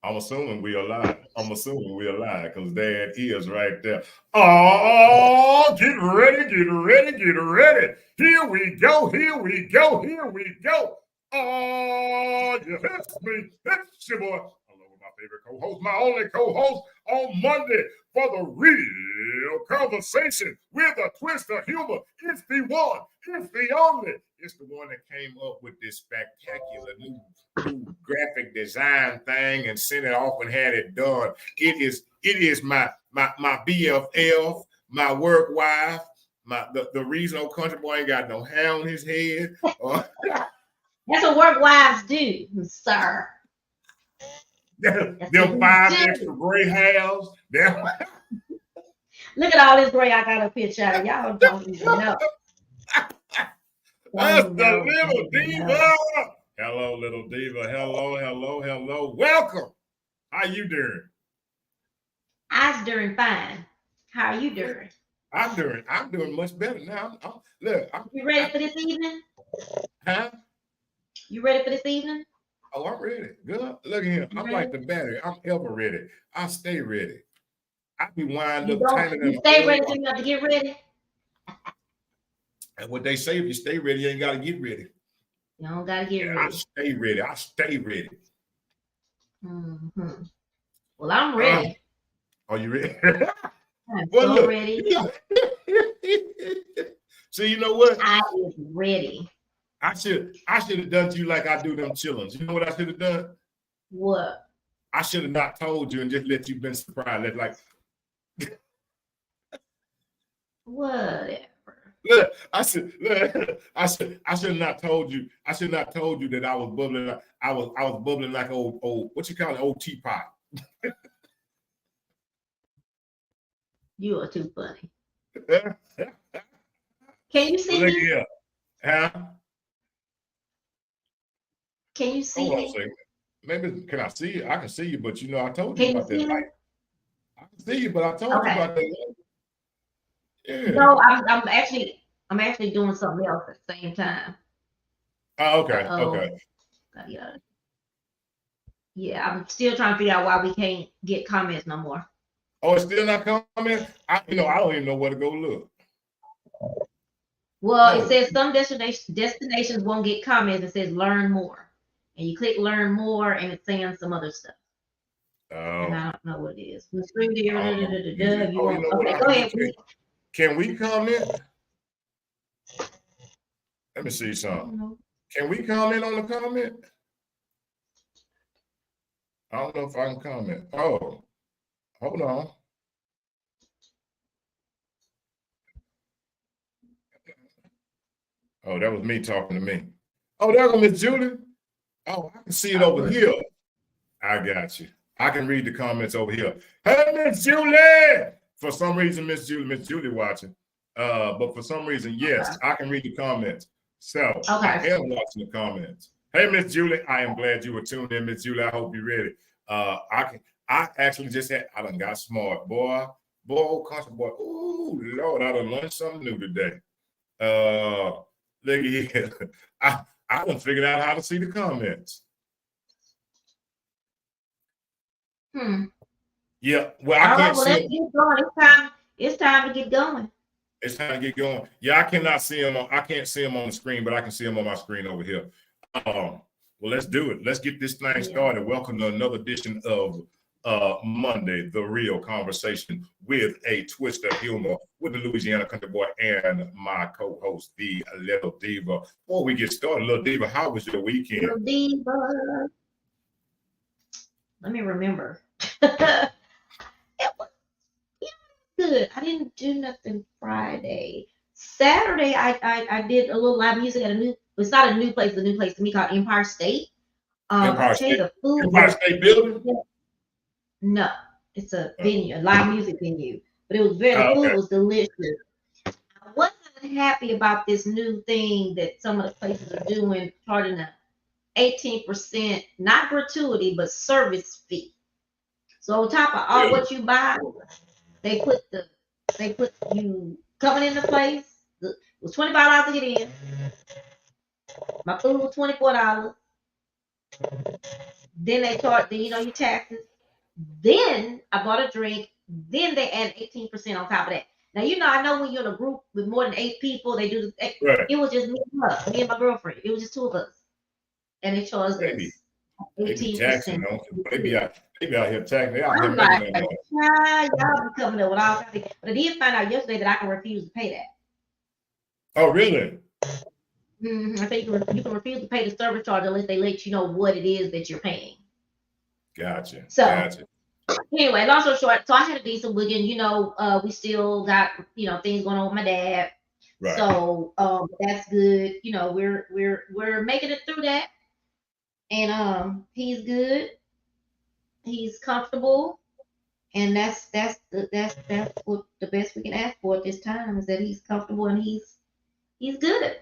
I'm assuming we are live. I'm assuming we are live because there it is right there. Oh, get ready, get ready, get ready. Here we go, here we go, here we go. Oh, you it's me. It's your boy. Hello, my favorite co-host, my only co-host on Monday for the real conversation with a twist of humor. It's the one, it's the only. It's the one that came up with this spectacular new graphic design thing and sent it off and had it done. It is my BFF, my work wife, the reason old country boy ain't got no hair on his head. That's what work wives do, sir. Them 5 extra gray hairs. Look at all this gray I got up here, child. Y'all don't even know. That's the little diva. Hello, little diva. Hello, hello, hello. Welcome. How you doing? I'm doing fine. How are you doing? I'm doing much better now. You ready for this evening? Huh? You ready for this evening? Oh, I'm ready. Good. Look at him. I'm like the battery. I'm ever ready. I stay ready. I be wind up tighter than you stay ready till you have to get ready. And what they say, if you stay ready, you ain't got to get ready. You don't got to get ready. I stay ready. I stay ready. Mm-hmm. Well, I'm ready. Are you ready? I'm so ready. See, you know what? I is ready. I should have done to you like I do them chillins. You know what I should have done? What? I should have not told you and just let you been surprised. Like whatever. Look, I should have not told you. I should not told you that I was bubbling. I was bubbling like old what you call it, old teapot. You are too funny. Can you see me? Here. Huh? Can you see me? Maybe can I see you? I can see you, but you know I told you about that light. I can see you, but I told you about that light. Yeah. No, I'm actually doing something else at the same time. Oh, okay. Okay. Yeah, I'm still trying to figure out why we can't get comments no more. Oh, it's still not coming? I don't even know where to go look. Well, it says some destinations won't get comments. It says learn more. And you click learn more and it's saying some other stuff. And I don't know what it is. Okay, go ahead. Can we comment? Let me see something. Can we comment on the comment? I don't know if I can comment. Oh, hold on. Oh, that was me talking to me. Oh, there goes Miss Julie. Oh, I can see it over here. I got you. I can read the comments over here. Hey, Miss Julie. For some reason, Miss Julie watching. But for some reason, yes, I can read the comments. So I am watching the comments. Hey, Miss Julie, I am glad you were tuned in, Miss Julie. I hope you're ready. I actually just had, I done got smart, boy, old country boy. Ooh, Lord, I done learned something new today. Look at here. I done figured out how to see the comments. Yeah, well, I can't see them. It's time to get going. It's time to get going. Yeah, I cannot see them. I can't see them on the screen, but I can see them on my screen over here. Well, let's do it. Let's get this thing started. Welcome to another edition of Monday, the real conversation with a twist of humor with the Louisiana country boy and my co-host, the Little Diva. Before we get started, Little Diva, how was your weekend? Little Diva. Let me remember. It was good. I didn't do nothing Friday. Saturday, I did a little live music at it's not a new place, it's a new place to me called Empire State. Empire State Building? No, it's a venue, a live music venue. But it was the food was delicious. I wasn't happy about this new thing that some of the places are doing, charging an 18%, not gratuity, but service fee. So on top of all what you buy, they put you coming into place. It was $25 to get in. My food was $24. Then they charge, you know, your taxes. Then I bought a drink. Then they add 18% on top of that. Now, you know, I know when you're in a group with more than 8 people, they do this. Right. It was just me and my girlfriend. It was just 2 of us. And they charged us They be taxing, 18%. they be out here taxing. They out here I'm making like, that money. y'all be coming up with all kinds of. But I did find out yesterday that I can refuse to pay that. Oh, really? I think you can refuse to pay the service charge unless they let you know what it is that you're paying. Gotcha. So Gotcha. anyway, long story short, so I had a decent weekend. You know, we still got, you know, things going on with my dad. Right. So that's good. You know, we're making it through that. And he's good. He's comfortable. And that's what the best we can ask for at this time is that he's comfortable and he's good.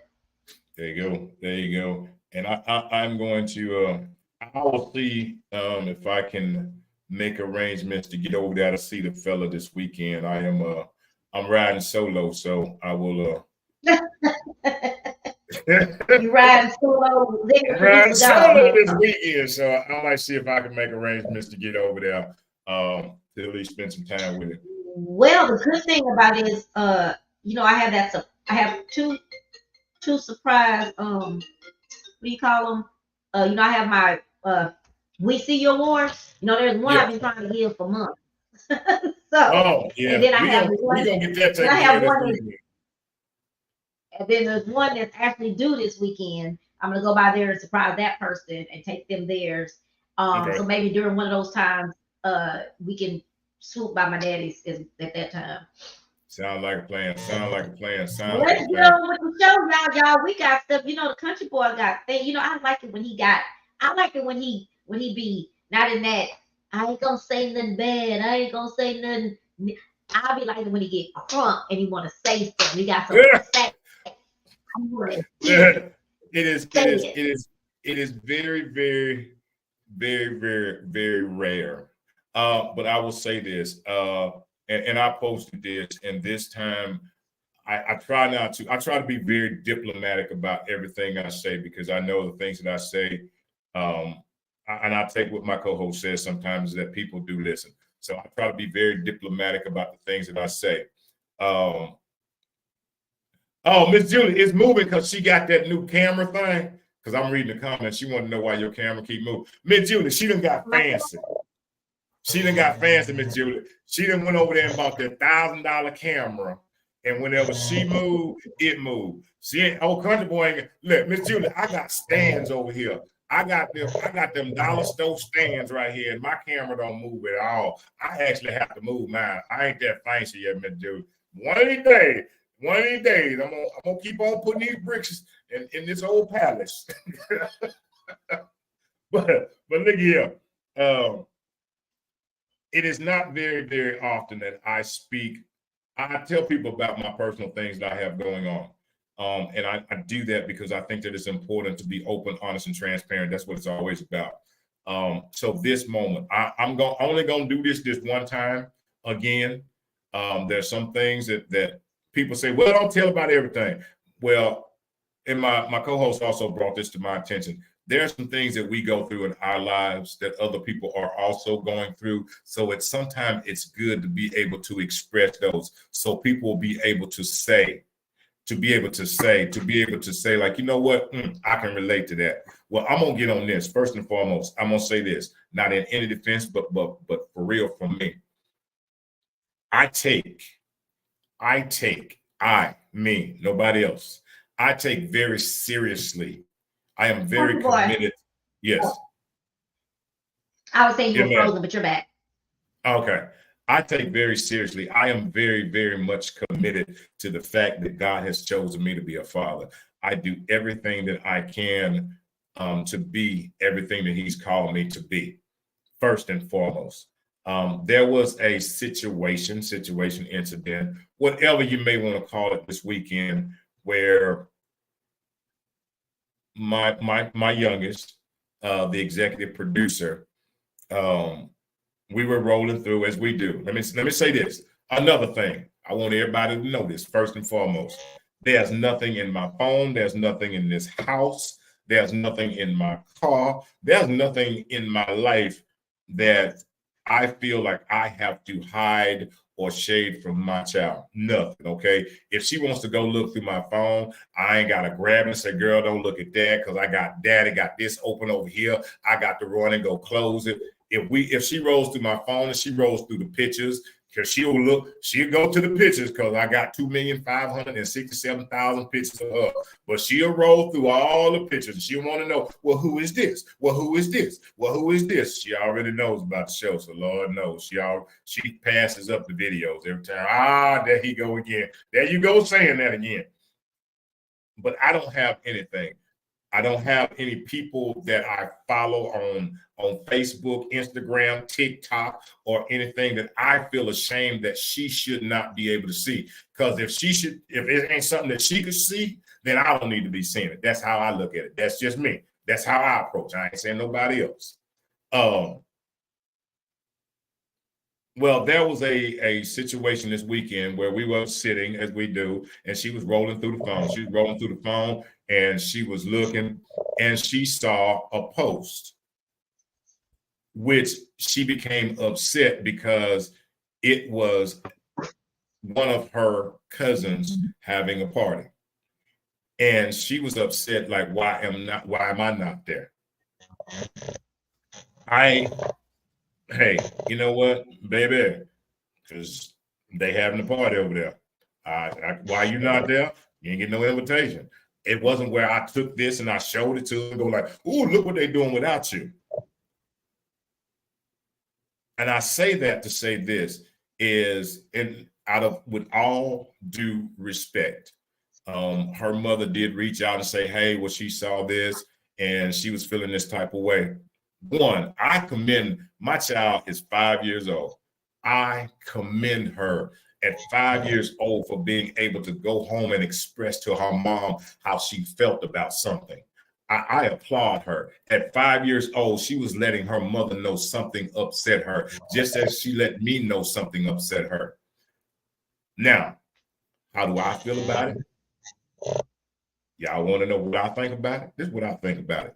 There you go. There you go. And I'm going to I will see if I can make arrangements to get over there to see the fella this weekend. I'm riding solo, so I will You riding solo? I'm riding solo this weekend, so I might see if I can make arrangements to get over there to at least spend some time with him. Well, the good thing about it is, you know, I have two surprise, what do you call them? You know, I have my We See Your Awards. You know, there's one I've been trying to give for months. So, and then I have one. We're gonna get that and I have one. weekend. And then there's one that's actually due this weekend. I'm gonna go by there and surprise that person and take them theirs. So maybe during one of those times, we can swoop by my daddy's at that time. Sound like a plan. Let's get on with the show, y'all. We got stuff. You know, the country boy got things. You know, I like it when he be not in that. I ain't gonna say nothing bad. I ain't gonna say nothing. I'll be like it when he get crunk and he want to say something. He got something to say. It is very, very, very, very, very rare. But I will say this, and I posted this, and this time I try to be very diplomatic about everything I say, because I know the things that I say, and I take what my co-host says sometimes, that people do listen. So I try to be very diplomatic about the things that I say. Oh, Miss Julie is moving because she got that new camera thing. Because I'm reading the comments. She want to know why your camera keep moving. Miss Julie, she done got fancy. Miss Julie. She done went over there and bought that $1,000 camera. And whenever she moved, it moved. She ain't country boy. Look, Miss Julie, I got stands over here. I got them dollar store stands right here, and my camera don't move at all. I actually have to move mine. I ain't that fancy yet, Miss Julie. One of these days, I'm gonna keep on putting these bricks in this old palace. but look here, it is not very, very often that I speak. I tell people about my personal things that I have going on. And I do that because I think that it's important to be open, honest, and transparent. That's what it's always about. So this moment, I'm only going to do this one time again. There's some things that people say, well, don't tell about everything. Well, and my co-host also brought this to my attention. There are some things that we go through in our lives that other people are also going through. So sometimes it's good to be able to express those, so people will be able to say, like, you know what, I can relate to that. Well, I'm gonna get on this. First and foremost, I'm gonna say this, not in any defense, but for real, from me. Me, nobody else. I take very seriously. I am very committed. Yes. I was saying you were frozen, but you're back. Okay. I take very seriously. I am very, very much committed to the fact that God has chosen me to be a father. I do everything that I can to be everything that he's called me to be, first and foremost. There was a situation, incident, whatever you may want to call it, this weekend, where my youngest, the executive producer, we were rolling through as we do. Let me say this. Another thing, I want everybody to know this, first and foremost. There's nothing in my phone. There's nothing in this house There's nothing in my car. There's nothing in my life that I feel like I have to hide or shade from my child. Nothing, okay? If she wants to go look through my phone, I ain't got to grab and say, girl, don't look at that because I got daddy got this open over here. I got to run and go close it. If she rolls through my phone and she rolls through the pictures, because she'll go to the pictures because I got 2,567,000 pictures of her. But she'll roll through all the pictures and she'll want to know, well, who is this? Well, who is this? Well, who is this? She already knows about the show, so Lord knows. She passes up the videos every time. There he go again. There you go saying that again. But I don't have anything. I don't have any people that I follow on Facebook, Instagram, TikTok, or anything that I feel ashamed that she should not be able to see. Because if it ain't something that she could see, then I don't need to be seeing it. That's how I look at it. That's just me. That's how I approach it. I ain't saying nobody else. Well, there was a situation this weekend where we were sitting as we do, and she was rolling through the phone. She was rolling through the phone and she was looking and she saw a post, which she became upset because it was one of her cousins having a party. And she was upset, like, why am I not there? Hey, you know what, baby? Because they having a party over there. Why you not there? You ain't get no invitation. It wasn't where I took this and I showed it to them and go like, ooh, look what they're doing without you. And I say that to say this is, with all due respect, her mother did reach out and say, hey, well, she saw this and she was feeling this type of way. One, I commend, my child is 5 years old. I commend her at 5 years old for being able to go home and express to her mom how she felt about something. I applaud her. At 5 years old, she was letting her mother know something upset her, just as she let me know something upset her. Now, how do I feel about it? Y'all want to know what I think about it? This is what I think about it.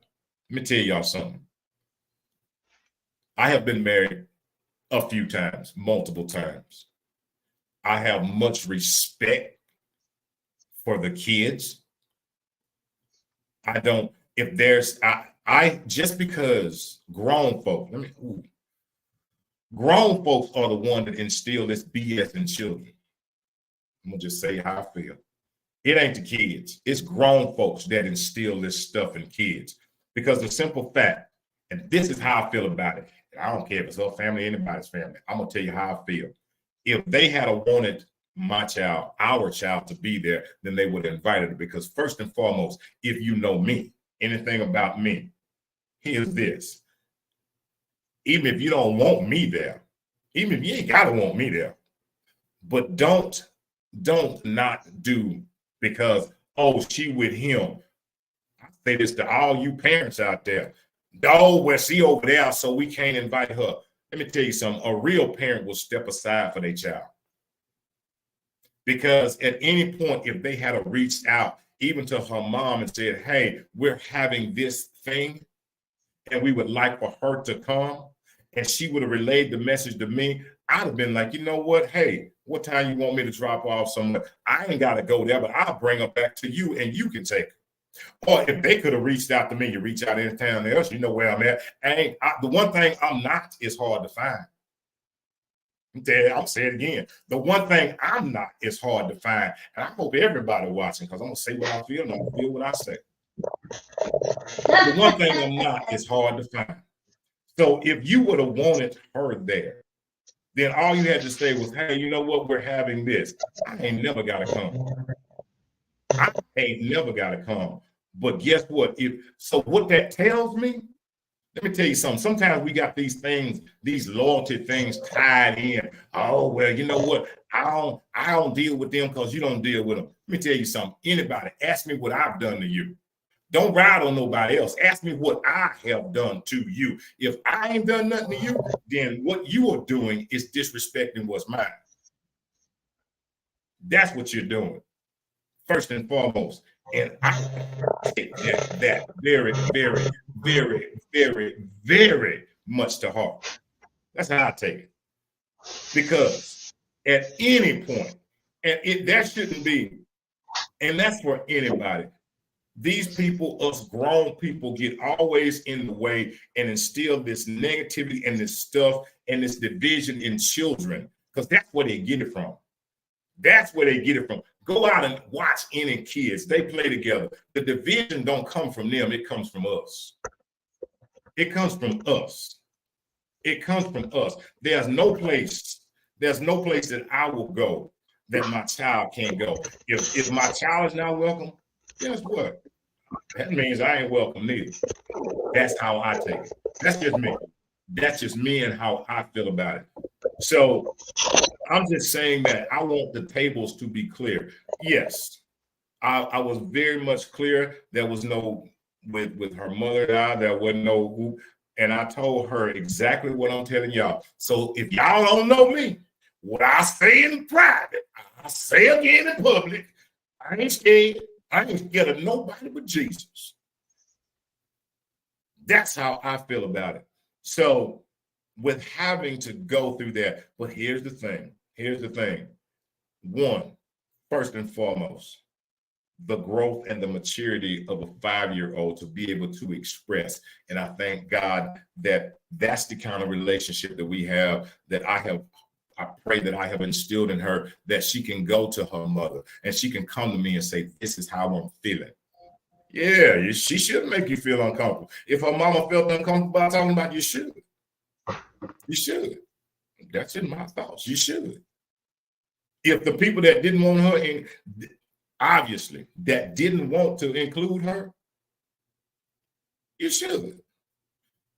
Let me tell y'all something. I have been married a few times, multiple times. I have much respect for the kids. I don't, if there's, I just because grown folks, grown folks are the one that instill this BS in children. I'm gonna just say how I feel. It ain't the kids. It's grown folks that instill this stuff in kids. Because the simple fact, and this is how I feel about it. I don't care if it's her family, anybody's family. I'm gonna tell you how I feel. If they had wanted my child, our child, to be there, then they would have invited her. Because first and foremost, if you know me, anything about me, here's this. Even if you don't want me there, even if you ain't gotta want me there, but don't not do because, oh, she with him. I say this to all you parents out there. Oh, well, she over there, so we can't invite her. Let me tell you something. A real parent will step aside for their child. Because at any point, if they had reached out even to her mom and said, hey, we're having this thing and we would like for her to come, and she would have relayed the message to me, I'd have been like, you know what? Hey, what time you want me to drop off somewhere? I ain't got to go there, but I'll bring her back to you and you can take her. Or if they could have reached out to me, you reach out anytime else, you know where I'm at. The one thing I'm not is hard to find. I'll say it again. The one thing I'm not is hard to find. And I hope everybody watching, because I'm going to say what I feel and I'm going to feel what I say. The one thing I'm not is hard to find. So if you would have wanted her there, then all you had to say was, hey, you know what? We're having this. I ain't never got to come. I ain't never got to come. But guess what? So what that tells me, let me tell you something. Sometimes we got these things, these loyalty things tied in. Oh, well, you know what? I don't deal with them because you don't deal with them. Let me tell you something. Anybody, ask me what I've done to you. Don't ride on nobody else. Ask me what I have done to you. If I ain't done nothing to you, then what you are doing is disrespecting what's mine. That's what you're doing. first and foremost. And I take that very, very, very, very, very much to heart. That's how I take it. Because at any point, and that shouldn't be, and that's for anybody. These people, us grown people, get always in the way and instill this negativity and this stuff and this division in children, because that's where they get it from. That's where they get it from. Go out and watch any kids. They play together. The division don't come from them. It comes from us. It comes from us. It comes from us. There's no place that I will go that my child can't go. If my child is not welcome, guess what? That means I ain't welcome neither. That's how I take it. That's just me. That's just me and how I feel about it. So I'm just saying that I want the tables to be clear. Yes, I was very much clear. There was no, with her mother and I, there wasn't no whoop. And I told her exactly what I'm telling y'all. So if y'all don't know me, what I say in private, I say again in public. I ain't scared. I ain't scared of nobody but Jesus. That's how I feel about it. So with having to go through that, but here's the thing. Here's the thing. One, first and foremost, the growth and the maturity of a 5-year-old to be able to express. And I thank God that that's the kind of relationship that we have, that I pray that I have instilled in her, that she can go to her mother and she can come to me and say, this is how I'm feeling. Yeah, she should make you feel uncomfortable. If her mama felt uncomfortable about talking about you, should. You should. That's in my thoughts. You should. If the people that didn't want her in, obviously, that didn't want to include her, you should.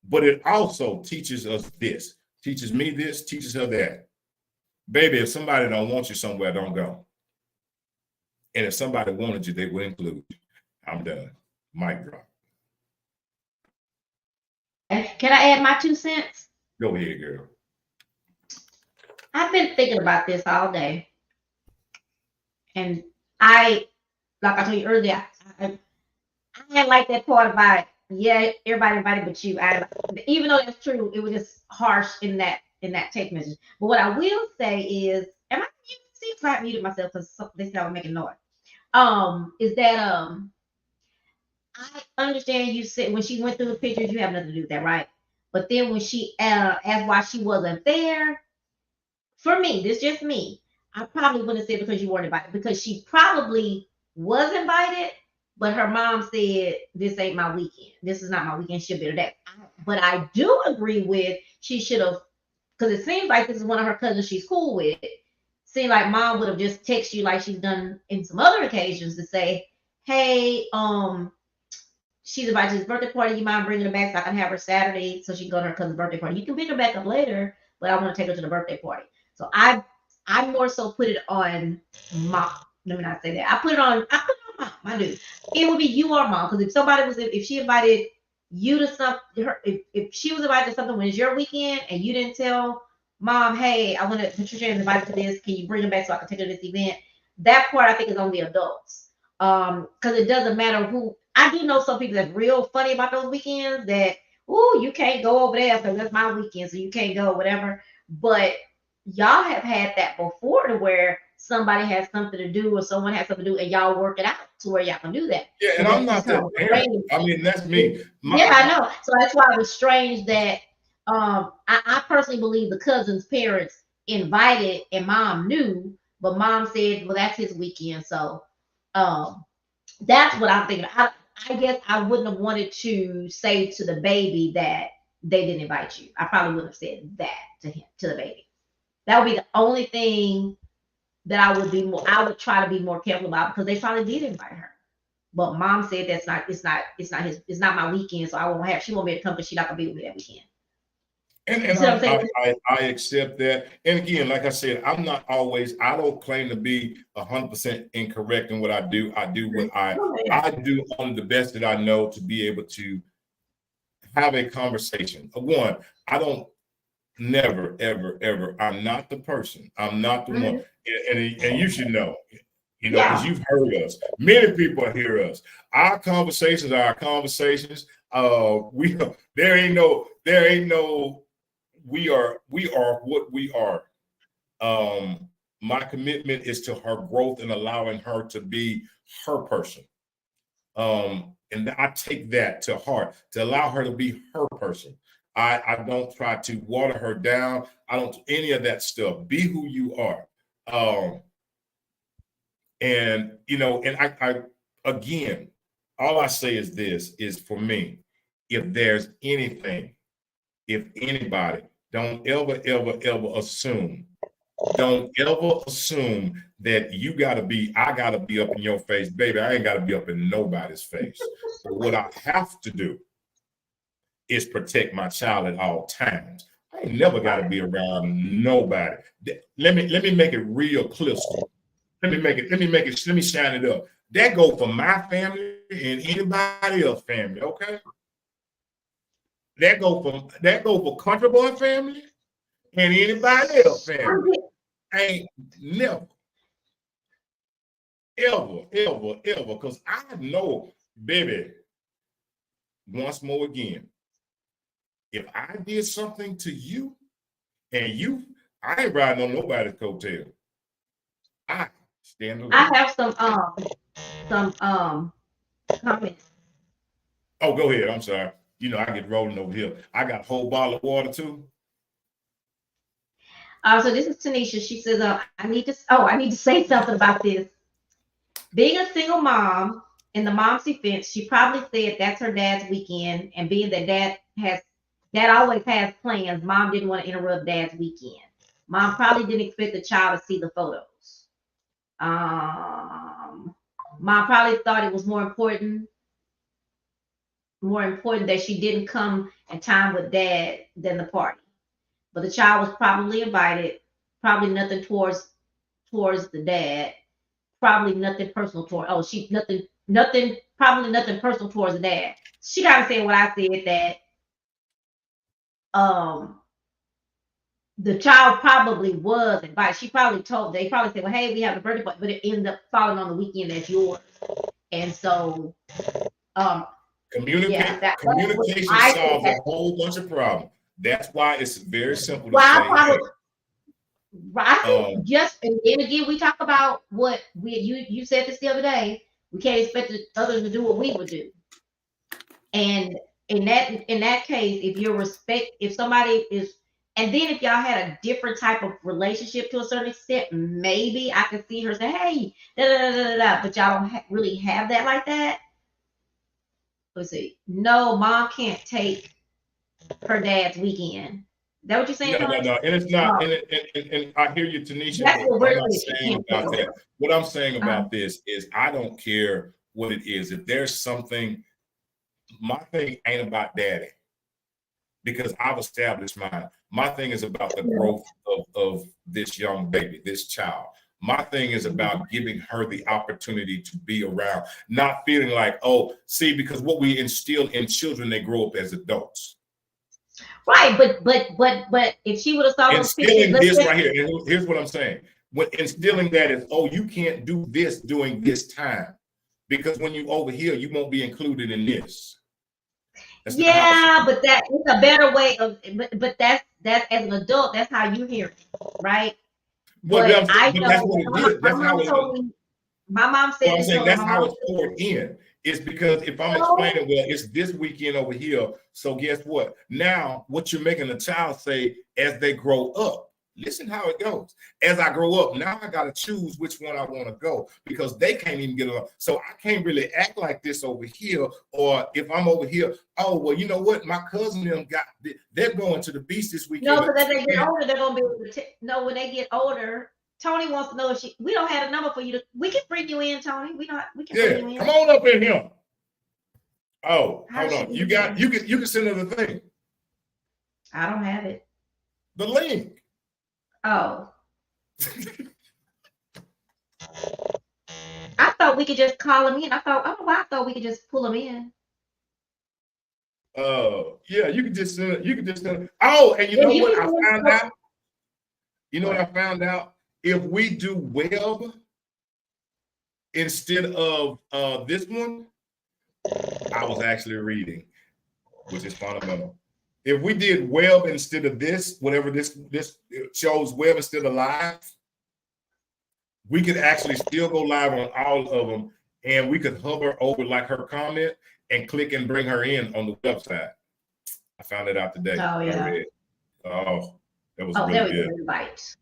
But it also teaches us this, teaches me this, teaches her that. Baby, if somebody don't want you somewhere, don't go. And if somebody wanted you, they would include you. I'm done. Mic drop. Can I add my 2 cents? Go ahead, girl. I've been thinking about this all day. And like I told you earlier, I didn't like that part about, yeah, everybody invited but you. Even though that's true, it was just harsh in that text message. But what I will say is, am I muted? See, I have muted myself because they said I was making noise. Is that I understand you said when she went through the pictures, you have nothing to do with that, right? But then when she asked why she wasn't there, for me, this is just me, I probably wouldn't have said because you weren't invited, because she probably was invited, but her mom said, this ain't my weekend. This is not my weekend. She'll be there. But I do agree with, she should have, because it seems like this is one of her cousins she's cool with. Seemed like mom would have just texted you like she's done in some other occasions to say, hey, she's invited to this birthday party. You mind bringing her back so I can have her Saturday so she can go to her cousin's birthday party? You can pick her back up later, but I want to take her to the birthday party. So I more so put it on mom. Let me not say that. I put it on mom. I do. It would be you or mom, because if she invited you to something, if she was invited to something when it's your weekend and you didn't tell mom, hey, I want to, Patricia is invited to this. Can you bring her back so I can take her to this event? That part I think is on the adults. Because it doesn't matter who. I do know some people that's real funny about those weekends that, oh, you can't go over there because that's my weekend, so you can't go, whatever. But y'all have had that before, to where somebody has something to do or someone has something to do and y'all work it out to where y'all can do that. Yeah, and I'm not that parent. I mean, that's me. Yeah, I know. So that's why it was strange that I personally believe the cousin's parents invited and mom knew, but mom said, well, that's his weekend. So that's what I'm thinking. I guess I wouldn't have wanted to say to the baby that they didn't invite you. I probably wouldn't have said that to the baby. That would be the only thing that I would try to be more careful about, because they probably did invite her. But mom said it's not my weekend, so she won't be able to come because she's not gonna be with me that weekend. And I accept that. And again, like I said, I don't claim to be 100% incorrect in what I do. I do what I do on the best that I know to be able to have a conversation. One, I don't never, ever, ever. I'm not the person. I'm not the one. And you should know. You know, because Yeah. you've heard us. Many people hear us. Our conversations are our conversations. There ain't no. We are what we are. My commitment is to her growth and allowing her to be her person. And I take that to heart, to allow her to be her person. I don't try to water her down. I don't do any of that stuff. Be who you are. And you know, and I again, all I say is this is for me, if there's anything, if anybody, don't ever assume. Don't ever assume that I gotta be up in your face, baby. I ain't gotta be up in nobody's face. But what I have to do is protect my child at all times. I ain't never gotta be around nobody. Let me make it real crystal. Let me shine it up. That go for my family and anybody else family, okay? That go for Country Boy family and anybody else family. Ain't never, ever, because I know, baby, once more again, if I did something to you and I ain't riding on nobody's coattail. I stand alone. I have some comments. Oh, go ahead. I'm sorry. You know, I get rolling over here. I got a whole bottle of water too. So this is Tanisha. She says, I need to say something about this. Being a single mom, in the mom's defense, she probably said that's her dad's weekend, and being that dad always has plans, mom didn't want to interrupt dad's weekend. Mom probably didn't expect the child to see the photos. Mom probably thought it was more important that she didn't come in time with dad than the party. But the child was probably invited, probably nothing towards the dad, probably nothing personal toward. Oh, probably nothing personal towards the dad. She gotta say what I said, that the child probably was invited. They probably said, well, hey, we have a birthday party, but it ended up falling on the weekend as yours. And so communication solves a whole bunch of problems. That's why it's very simple to say. Right. And then again, we talk about what you said this the other day. We can't expect others to do what we would do. And in that case, if somebody is, and then if y'all had a different type of relationship to a certain extent, maybe I could see her say, hey, but y'all don't really have that like that. Let's see. No, mom can't take her dad's weekend. Is that what you're saying? No. And it's not. And I hear you, Tanisha. But I'm not saying about that. What I'm saying about this is I don't care what it is. If there's something, my thing ain't about daddy, because I've established mine. My thing is about the growth of this young baby, this child. My thing is about giving her the opportunity to be around, not feeling like, oh, see, because what we instill in children, they grow up as adults. Right, but if she would have saw those instilling this right here, and here's what I'm saying: when instilling that is, oh, you can't do this during this time, because when you over here, you won't be included in this. Yeah, but that is a better way of. But that's as an adult, that's how you hear it, right? Well, that's what it is. That's how it. My mom said. I'm saying that's how it's poured in. It's because if I'm explaining, well, it's this weekend over here. So guess what? Now, what you're making a child say as they grow up, listen how it goes. As I grow up, now I got to choose which one I want to go, because they can't even get along. So I can't really act like this over here. Or if I'm over here, oh, well, you know what? My cousin them they're going to the beach this weekend. No, because as they get older, they're going to be able to no, when they get older. Tony wants to know if we don't have a number for you we can bring you in, Tony. We can bring you in. Come on up in here. Oh, hold on. You can send her the thing. I don't have it. The link. Oh. I thought we could just call him in. I thought we could just pull him in. Yeah, you could just send it. Oh, and you know what I found out? You know what I found out? If we do web, instead of this one, I was actually reading, which is fundamental. If we did web instead of this, whatever this shows web instead of live, we could actually still go live on all of them, and we could hover over like her comment and click and bring her in on the website. I found it out today. Oh I yeah. read. Oh, that was Oh, there really we go. good. Invite.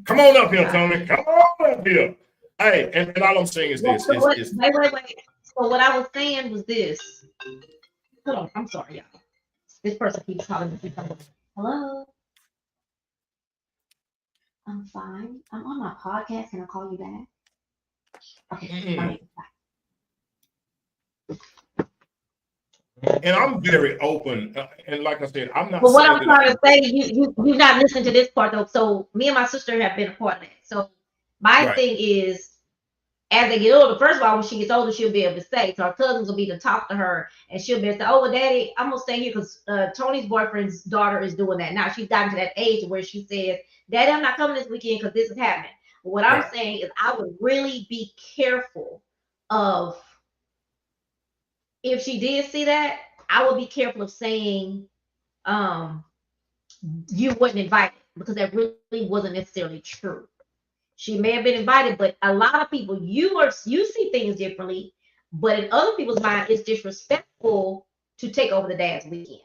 Come on up here, Got Tony. it. Come on up here. Hey, and all I'm saying is Well, this: so what, is wait. So what I was saying was this. Hold on. I'm sorry, y'all. This person keeps calling me. Hello. I'm fine. I'm on my podcast. Can I call you back? Okay. All right. and I'm very open. And like I said, I'm not But what saying I'm that trying to say, you not listening to this part though. So me and my sister have been a part of that. So my right, thing is, as they get older, first of all, when she gets older, she'll be able to stay. So her cousins will be to talk to her, and she'll be able to say, "Oh, well, Daddy, I'm gonna stay here because Tony's boyfriend's daughter is doing that now. She's gotten to that age where she says, Daddy, I'm not coming this weekend because this is happening." But what I'm right, saying is, I would really be careful of if she did see that. I would be careful of saying, um, you wasn't invited because that really wasn't necessarily true. She may have been invited, but a lot of people you see things differently, but in other people's mind, it's disrespectful to take over the dad's weekend.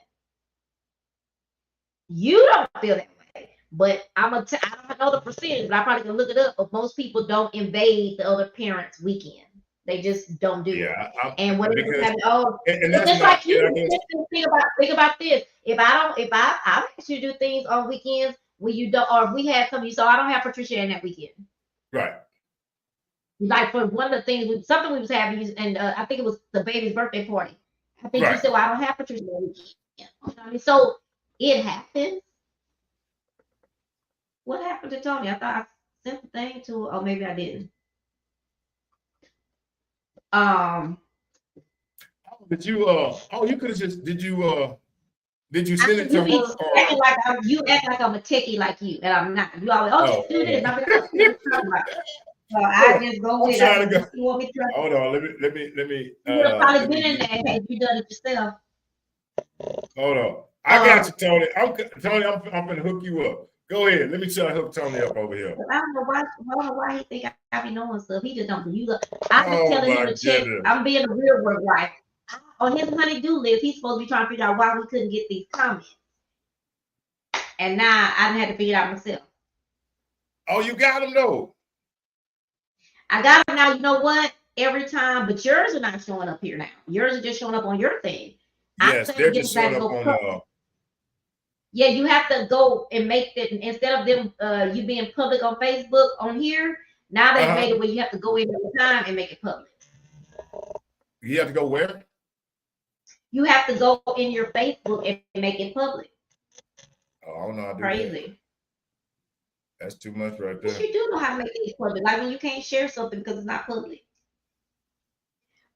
You don't feel that way, but I don't know the percentage, but I probably can look it up. But most people don't invade the other parent's weekend. They just don't do it. yeah, And whatever's because happening, oh, and it's that's just not, like and you. I guess Think about this. If I ask you to do things on weekends when you don't, or if we had something, so I don't have Patricia in that weekend. right, Like for one of the things, something we was having, and I think it was the baby's birthday party. I think you right. said, "Well, I don't have Patricia that weekend." You know what I mean? So it happens. What happened to Tony? I thought I sent the thing to, or maybe I didn't. Um, Did you oh, you could have just did you I send mean, it to you be her or acting like you act like I'm a techie like you, and I'm not. You always, oh, oh, just do hold this. on. I'm like, oh, what you talking about? So I Look, just go I'm with. I trying to mean, go. you want me to? Hold on, You would have probably let me been in get there had you done it yourself. hold on. I got Um, you, Tony. Tony, I'm gonna hook you up. Go ahead. Let me try to hook Tony up over here. But I don't know why he think I be knowing stuff. He just don't. I'm just Oh telling him my to check. goodness. I'm being a real work wife. On his honey-do list, he's supposed to be trying to figure out why we couldn't get these comments. And now I done had to figure it out myself. Oh, you got him though. I got it now. You know what? Every time, but yours are not showing up here now. Yours are just showing up on your thing. I Yes, think they're this just got showing to up go on public. Yeah, you have to go and make that instead of them you being public on Facebook on here. Now they've uh-huh. made it where you have to go in every time and make it public. You have to go where? You have to go in your Facebook and make it public. Oh, I don't know how to do that. Crazy. That's too much right Yes, there. you do know how to make things public. Like when you can't share something because it's not public.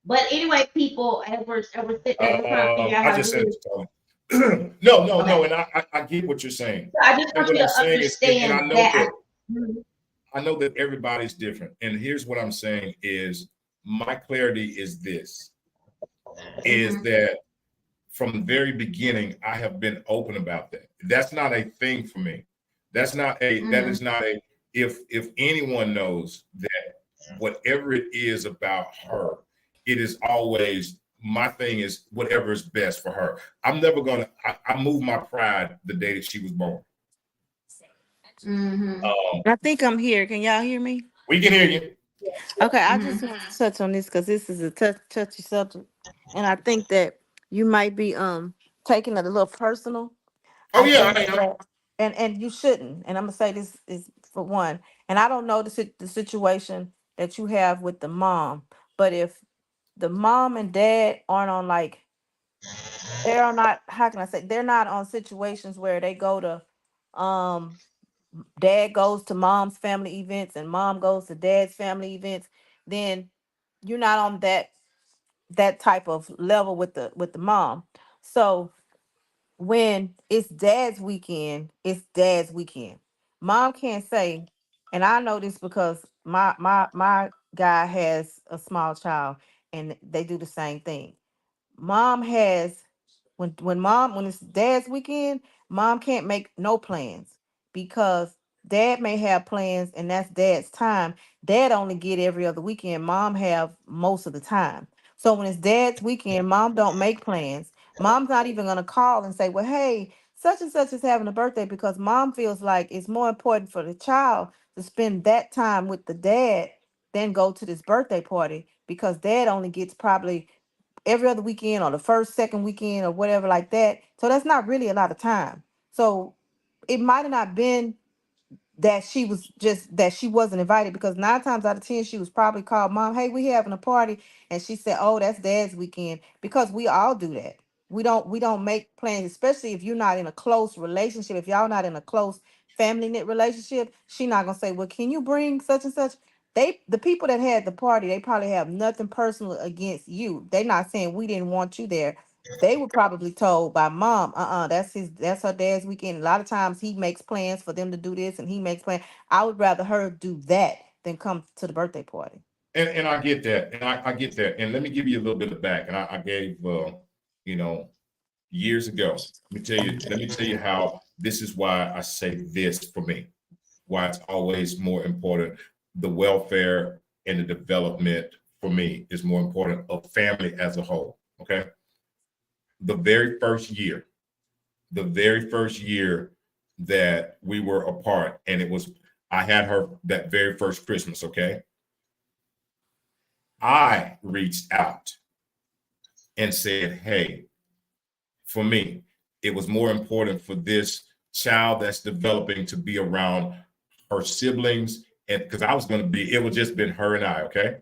But anyway, people, as we're trying to figure out I how to just do sent it this. to Tony. No, Okay. and I get what you're saying. So I just And want what you I'm to saying is, and understand that Mhm. I know that everybody's different. And here's what I'm saying is my clarity is this is Mhm. that from the very beginning, I have been open about that. That's not a thing for me. That is Mhm. not a if anyone knows that whatever it is about her, it is always my thing is whatever is best for her. I'm never gonna I moved my pride the day that she was born. Mhm. I think I'm here. Can y'all hear me? We can hear you. Okay, I just Mhm. want to touch on this because this is a touchy subject, and I think that you might be taking it a little personal. Oh I yeah, think I am. that, and you shouldn't. And I'm gonna say this is for one. And I don't know the situation that you have with the mom, but if the mom and dad aren't on like they're not, how can I say, they're not on situations where they go to um dad goes to mom's family events and mom goes to dad's family events, then you're not on that type of level with the mom. So when it's dad's weekend. Mom can't say, and I know this because my guy has a small child, and they do the same thing. Mom has when it's dad's weekend, mom can't make no plans because dad may have plans and that's dad's time. Dad only get every other weekend. Mom have most of the time. So when it's dad's weekend, mom don't make plans. Mom's not even gonna call and say, well, hey, such and such is having a birthday, because mom feels like it's more important for the child to spend that time with the dad than go to this birthday party, because dad only gets probably every other weekend or the first, second weekend or whatever like that. So that's not really a lot of time. So it might have not been that she wasn't invited, because 9 times out of 10 she was probably called, mom, hey, we having a party, and she said, oh, that's dad's weekend, because we all do that. We don't make plans, especially if you're not in a close relationship. If y'all not in a close family knit relationship, she not gonna say, well, can you bring such and such. The people that had the party, they probably have nothing personal against you. They not saying we didn't want you there. They were probably told by mom, that's her dad's weekend. A lot of times he makes plans for them to do this and he makes plans. I would rather her do that than come to the birthday party. And I get that, and I get that. And let me give you a little bit of back. And I gave, you know, years ago. Let me tell you how this is why I say this for me. Why it's always more important. The welfare and the development for me is more important of family as a whole. Okay. The very first year that we were apart, and I had her that very first Christmas. Okay. I reached out and said, hey, for me, it was more important for this child that's developing to be around her siblings. And because it would just been her and I, okay?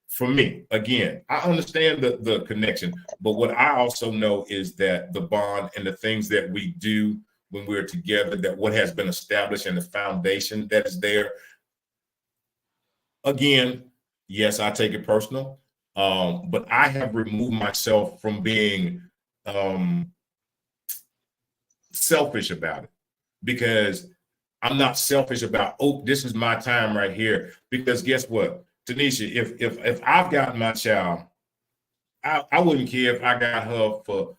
For me, again, I understand the connection, but what I also know is that the bond and the things that we do when we're together, that what has been established and the foundation that is there. Again, yes, I take it personal, but I have removed myself from being selfish about it, because I'm not selfish about, oh, this is my time right here. Because guess what, Tanisha, if I've got my child, I wouldn't care if I got her for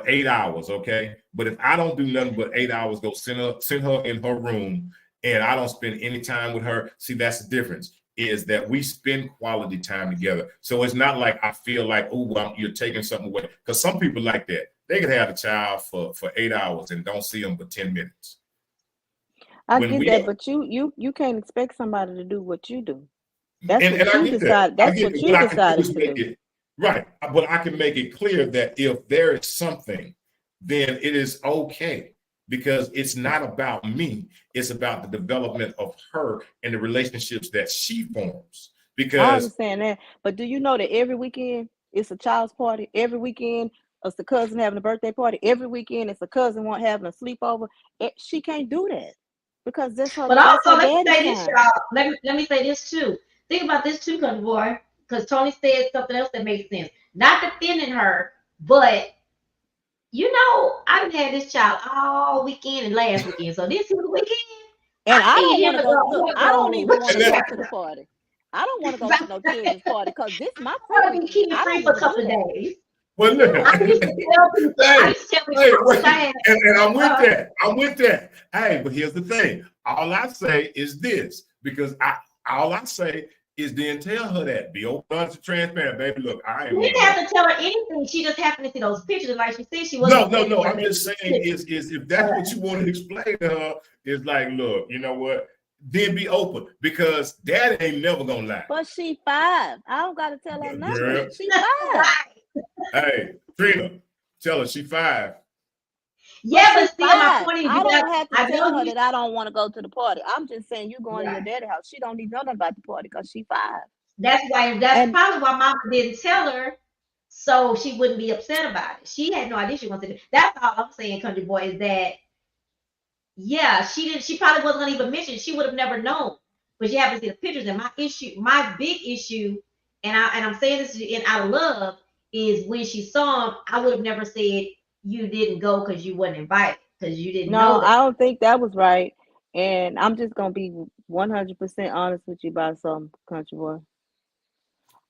8 hours, okay? But if I don't do nothing but 8 hours, go send her in her room, and I don't spend any time with her. See, that's the difference, is that we spend quality time together. So it's not like I feel like, oh, well, you're taking something away. Because some people like that. They could have a child for 8 hours and don't see them for 10 minutes. I get that, but you can't expect somebody to do what you do. That's and what I you get decided. that. That's what you decided to do. Right. But I can make it clear that if there is something, then it is okay, because it's not about me. It's about the development of her and the relationships that she forms. Because I understand that. But do you know that every weekend it's a child's party? Every weekend it's a cousin having a birthday party. Every weekend it's a cousin having a sleepover. She can't do that because that's her. But That's also, her let me daddy's say this, time. y'all. Let me say this too. Think about this too, country boy, because Tony said something else that makes sense. Not defending her, but I done had this child all weekend and last weekend. So this is the weekend. And I don't need want him to to go. go. Look, I don't even want to go to the party. I don't want to go to no children's party because this is my free I want to be weekend. kid I free don't for a want to do couple of that. days. well, look, I used to tell people, and I'm with that. I'm with that. Hey, but here's the thing. All I say is this, because all I say is then tell her that. Be open, honest, and transparent, baby. Look, I ain't you didn't have to tell her anything. She just happened to see those pictures, and like she said, she wasn't. No. I'm just saying is if that's what you want to explain to her, is like, look, you know what? Then be open, because daddy ain't never gonna lie. But she 5. I don't gotta tell her nothing. Girl. She 5. Hey, Trina, tell her she 5. Yeah, but still, my 5. point is, I don't have to tell her you, that I don't want to go to the party. I'm just saying you going to your daddy's house. She don't need to know nothing about the party because she 5. That's probably why mama didn't tell her, so she wouldn't be upset about it. She had no idea she wanted to do. That's all I'm saying, country boy, is that she probably wasn't gonna even mention it. She would have never known. But you have to see the pictures. And my big issue, and I'm saying this out of love, is when she saw him, I would have never said you didn't go because you wasn't invited, because you didn't know No, that. I don't think that was right. And I'm just gonna be 100% honest with you about something, country boy.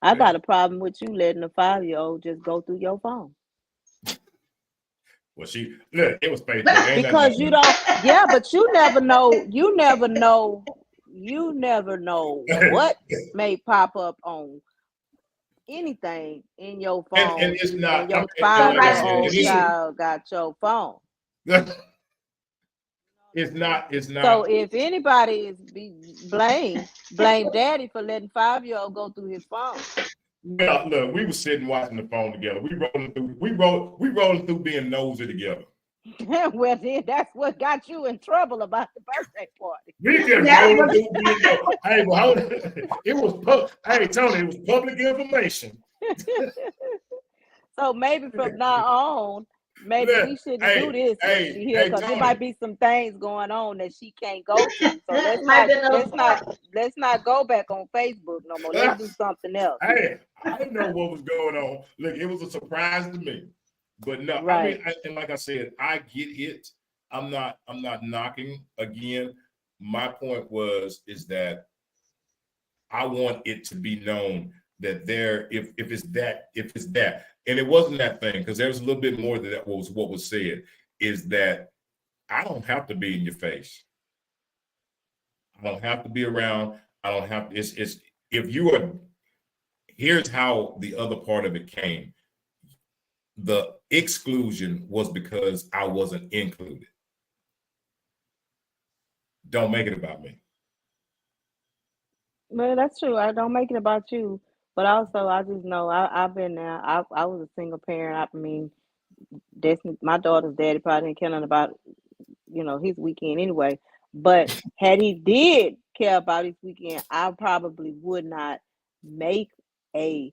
I got a problem with you letting a 5-year-old just go through your phone. Well, look, it was Facebook. Ain't Because you don't, yeah, but you never know. You never know what may pop up on anything in your phone. And it's not. And your like I said, 5-year-old child got your phone. It's not. So if anybody is blame daddy for letting 5-year-old go through his phone. Well, look, we were sitting watching the phone together. We rolling through being nosy together. Well, then that's what got you in trouble about the birthday party. We just rolling through being nosy. Hey, well, it was hey Tony, it was public information. So maybe from now on, maybe we shouldn't do this because there might be some things going on that she can't go to. So let's not go back on Facebook no more. Let's do something else. Hey, I didn't know what was going on. Look, it was a surprise to me. But no, right. I mean, and like I said, I get it. I'm not knocking again. My point is that I want it to be known that if it's that, and it wasn't that thing, because there's a little bit more that was what was said, is that I don't have to be in your face. I don't have to be around. I don't have to, it's if you are, here's how the other part of it came. The exclusion was because I wasn't included. Don't make it about me. Well, that's true. I don't make it about you, but also I just know I've been there. I was a single parent. I mean, my daughter's daddy probably didn't care nothing about, his weekend anyway. But had he did care about his weekend, I probably would not make a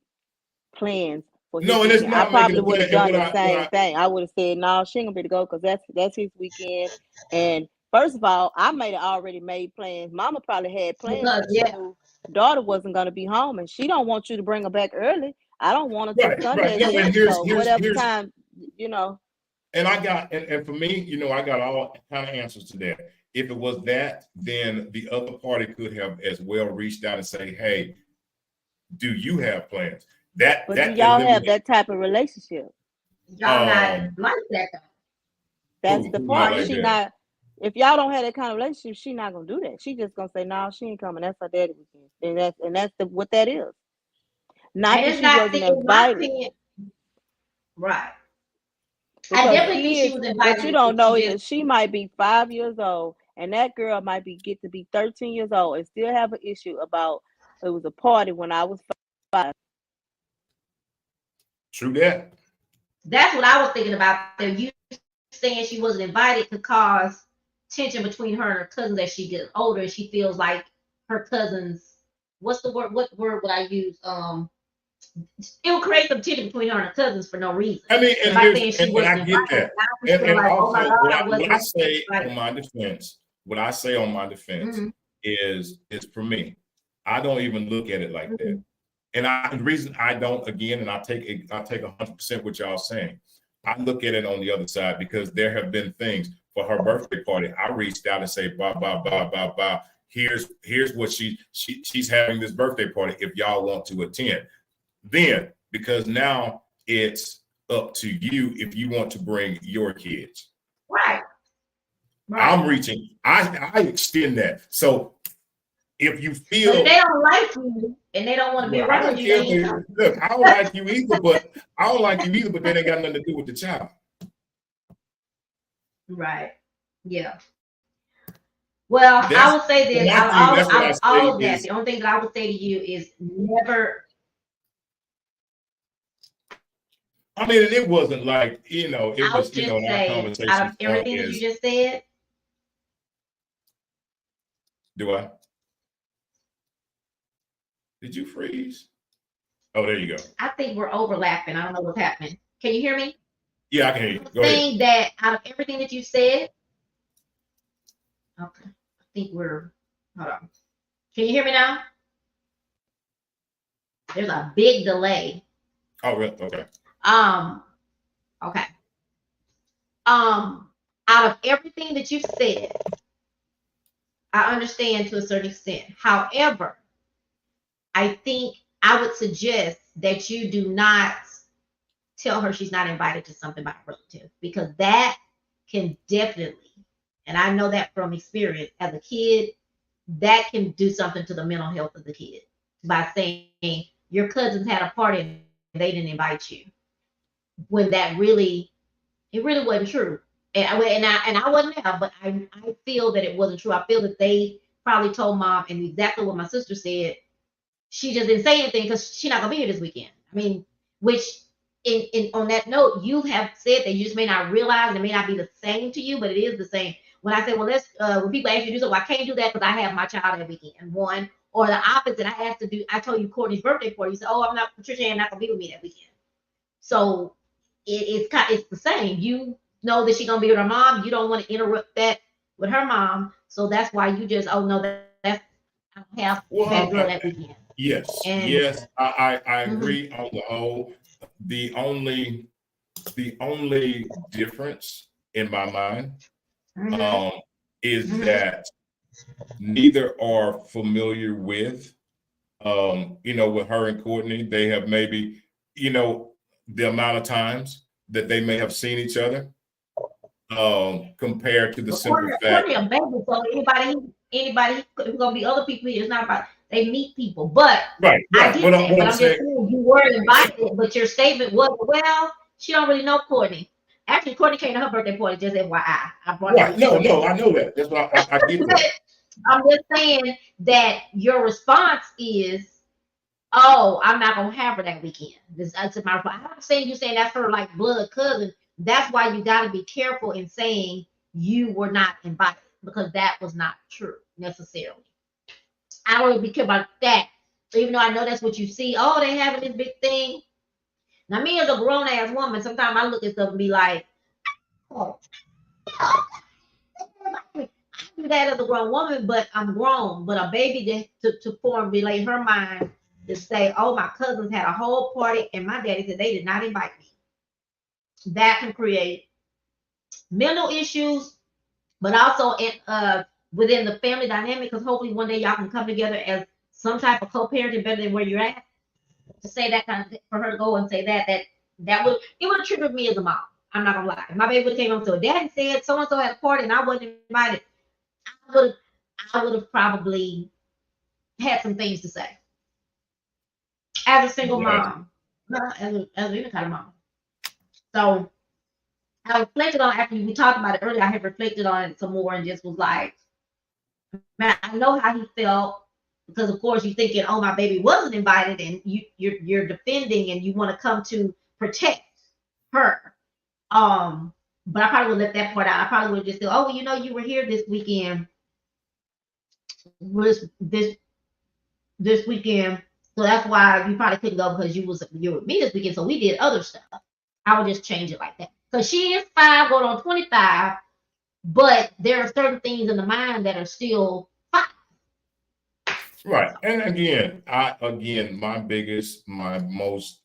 plans for his No, and weekend. it's not. I probably would have done the same thing. I would have said, no, she ain't gonna be to go because that's his weekend. And first of all, I might have already made plans. Mama probably had plans because she knew daughter wasn't gonna be home, and she don't want you to bring her back early. I don't want her to Sunday. No, and so whatever time, And I got, and for me, I got all kind of answers to that. If it was that, then the other party could have as well reached out and say, hey, do you have plans? But do y'all have that type of relationship? Y'all not like that though. That's the part. If y'all don't have that kind of relationship, she's not gonna do that. She just gonna say, no, she ain't coming. That's her daddy weekend. And that's what that is. Not that she wasn't invited. Right. Because I definitely think she was invited. But you don't know that she might be 5 years old, and that girl might get to be 13 years old and still have an issue about it was a party when I was 5. True that. That's what I was thinking about. You saying she wasn't invited could cause tension between her and her cousins as she gets older, and she feels like her cousins. What's the word? What word would I use? It will create some tension between her and her cousins for no reason. I mean, and I get that. And also, what I say on my defense, mm-hmm. is for me, I don't even look at it like mm-hmm. that. And the reason I don't, again, and I take 100% what y'all saying. I look at it on the other side because there have been things for her birthday party. I reached out and say, blah. Here's what she's having this birthday party if y'all want to attend. Then, because now it's up to you if you want to bring your kids. Right. I'm reaching. I extend that. So if you feel if they don't like you and they don't want to be around you, look, I don't like you either, but that ain't got nothing to do with the child. Right. Yeah. Well, I will say this. All of that. The only thing that I would say to you is never. I mean, it wasn't like, it was, our conversation. Out of everything that you just said. Do I? Did you freeze? Oh, there you go. I think we're overlapping. I don't know what's happening. Can you hear me? Yeah, I can hear you. Go ahead. That out of everything that you said. Okay. I think hold on. Can you hear me now? There's a big delay. Oh, really? Okay. Okay. Out of everything that you said, I understand to a certain extent. However, I think I would suggest that you do not tell her she's not invited to something by a relative, because that can definitely, and I know that from experience as a kid, that can do something to the mental health of the kid by saying your cousins had a party and they didn't invite you, when that really, it really wasn't true. And I wasn't there, but I feel that it wasn't true. I feel that they probably told mom, and exactly what my sister said. She just didn't say anything because she's not gonna be here this weekend. I mean, which in on that note, you have said that you just may not realize, it may not be the same to you, but it is the same. When I say, well, let's when people ask you to do something, well, I can't do that because I have my child that weekend. One, or the opposite, I have to do. I told you Courtney's birthday party. You said, oh, I'm not, Patricia ain't not gonna be with me that weekend. So it's the same. You know that she's gonna be with her mom. You don't want to interrupt that with her mom. So that's why you just, oh no, that's, I don't have that girl that weekend. Yes, And yes, I agree on the whole. The only difference in my mind is that neither are familiar with with her and Courtney. They have maybe, the amount of times that they may have seen each other, compared to the simple fact. Courtney a baby, so anybody who's gonna be other people here, it's not about, they meet people. But Right. I get that, but I'm just saying you were invited, but your statement was, well, she don't really know Courtney. Actually, Courtney came to her birthday party, just FYI. I brought right. No, I know that. That's what I get that. I'm just saying that your response is, oh, I'm not gonna have her that weekend. That's my response. I'm not saying you saying that's her like blood cousin. That's why you got to be careful in saying you were not invited, because that was not true necessarily. I don't really be care about that, even though I know that's what you see. Oh, they having this big thing. Now, me as a grown ass woman, sometimes I look at stuff and be like, oh, I do that as a grown woman, but I'm grown. But a baby to formulate her mind to say, oh, my cousins had a whole party and my daddy said they did not invite me. That can create mental issues, but also within the family dynamic, because hopefully one day y'all can come together as some type of co-parenting better than where you're at. To say that kind of, for her to go and say that would have triggered me as a mom. I'm not gonna lie. If my baby would have came home to a daddy said so and so had a party and I wasn't invited, I would have probably had some things to say. As a single mom, as any kind of mom. So I reflected on, after we talked about it earlier, I had reflected on it some more and just was like, man, I know how he felt, because of course you're thinking, oh, my baby wasn't invited, and you're defending and you want to come to protect her. But I probably would let that part out. I probably would just say, oh, well, you were here this weekend. This weekend, so that's why you probably couldn't go, because you were with me this weekend. So we did other stuff. I would just change it like that. Because she is 5, going on 25, but there are certain things in the mind that are still 5. Right. And again, my most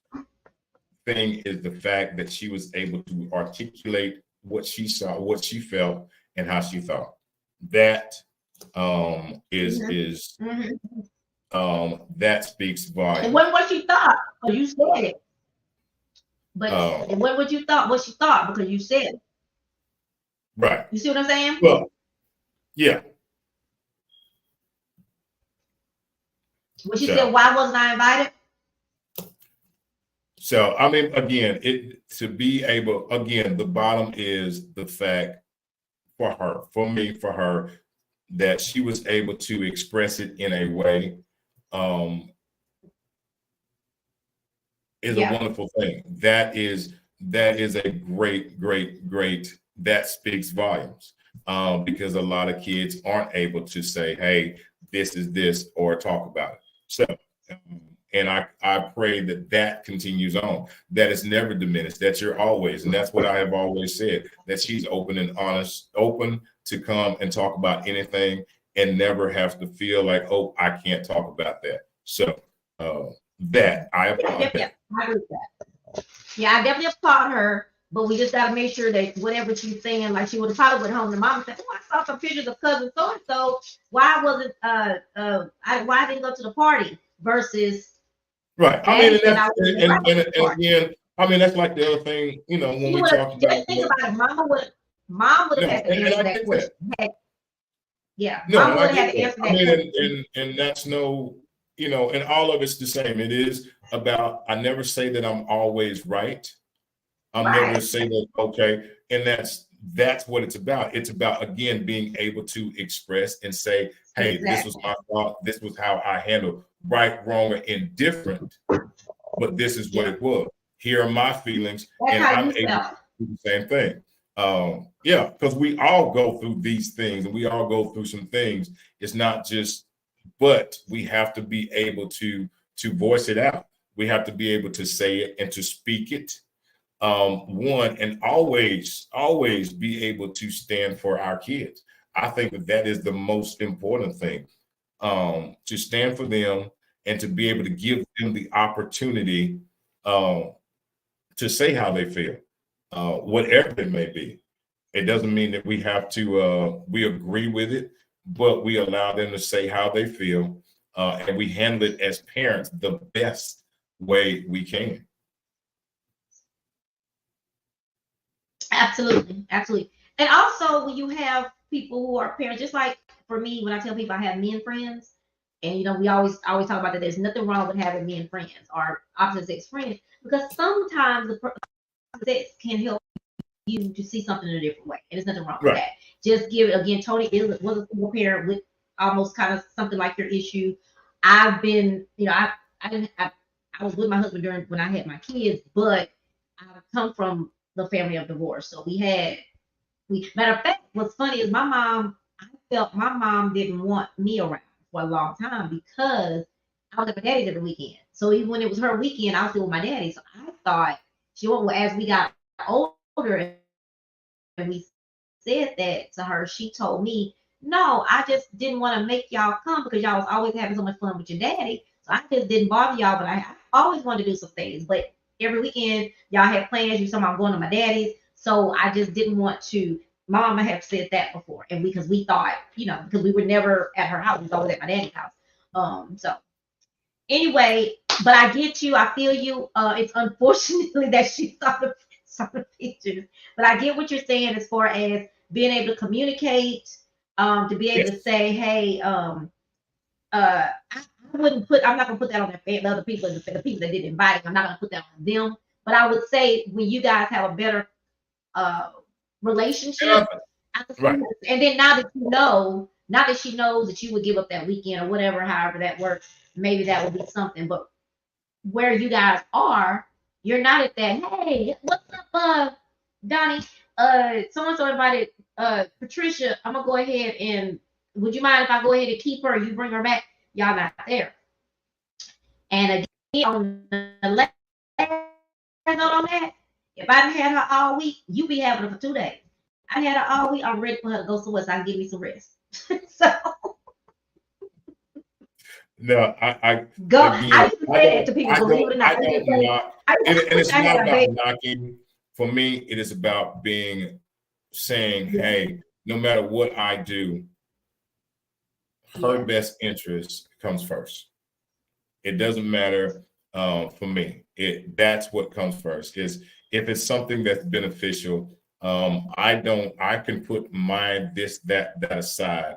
thing is the fact that she was able to articulate what she saw, what she felt, and how she thought. That that speaks volumes. And what you thought, because you said it. But and what you thought, what she thought, because you said it. Right. You see what I'm saying? Well, yeah. When she said, why wasn't I invited? So, I mean, again, the bottom is the fact for her, that she was able to express it in a way is a wonderful thing. That is a great, that speaks volumes, because a lot of kids aren't able to say, hey, this is this, or talk about it. So, and I pray that continues on, that it's never diminished, that you're always, and that's what I have always said, that she's open and honest, open to come and talk about anything and never have to feel like, oh, I can't talk about that. So that I applaud that. I agree with that. Yeah, I definitely applaud her But we just gotta make sure that whatever she's saying, like she would have probably went home to mom and said, "Oh, I saw some pictures of cousin so and so. Why wasn't why I didn't go to the party?" Versus right. I Daddy mean, said I was and again, I mean, that's like the other thing, you know, when we talk about just think about it. Mom would have had to answer that question. Yeah, no, mom and would I have had get to answer that. I that mean, question. and that's no, you know, and all of it's the same. It is about, I never say that I'm always right. I'm never to say that, okay, and that's what it's about. It's about, again, being able to express and say, hey, this was my thought, this was how I handled, right, wrong, or indifferent, but this is what it was. Here are my feelings, That's and how I'm you able felt. to do the same thing. Yeah, because we all go through these things, and we all go through some things. It's not just, but we have to be able to voice it out. We have to be able to say it and to speak it. One, and always be able to stand for our kids. I think that is the most important thing. To stand for them and to be able to give them the opportunity to say how they feel, whatever it may be. It doesn't mean that we have to we agree with it, but we allow them to say how they feel, and we handle it as parents the best way we can. Absolutely, absolutely. And also when you have people who are parents, just like for me, when I tell people I have men friends, and we always talk about that there's nothing wrong with having men friends or opposite sex friends, because sometimes the opposite sex can help you to see something in a different way. And there's nothing wrong with Right. that. Just give it again, Tony was a single parent with almost kind of something like your issue. I've been, I didn't I was with my husband during when I had my kids, but I come from the family of divorce. So matter of fact, what's funny is I felt my mom didn't want me around for a long time because I was at my daddy's every weekend. So even when it was her weekend, I was still with my daddy. So I thought well, as we got older and we said that to her, she told me, no, I just didn't want to make y'all come because y'all was always having so much fun with your daddy. So I just didn't bother y'all, but I always wanted to do some things. But every weekend, y'all had plans. You saw I'm going to my daddy's. So I just didn't want to. My mama had said that before. And because we thought, because we were never at her house, we was always at my daddy's house. So anyway, but I get you. I feel you. It's unfortunately that she saw the pictures, but I get what you're saying as far as being able to communicate, to be able to say, hey, I wouldn't put. I'm not gonna put that on the other people, the people that didn't invite. I'm not gonna put that on them. But I would say when you guys have a better relationship, Right. and then now that she knows that you would give up that weekend or whatever, however that works, maybe that would be something. But where you guys are, you're not at that. Hey, what's up, Donnie? So and so invited Patricia. I'm gonna go ahead and would you mind if I go ahead and keep her? You bring her back. Y'all not there. And again, on the last note on that, if I didn't have her all week, you be having her for 2 days. I had her all week. I'm ready for her to go somewhere so I can give me some rest. So No, I go. again, I used to say that to people. Believe it or not, I don't knock, and it's not about knocking. For me, it is about saying, hey, no matter what I do, her best interest comes first. It doesn't matter for me. That's what comes first. Is if it's something that's beneficial, I can put that aside,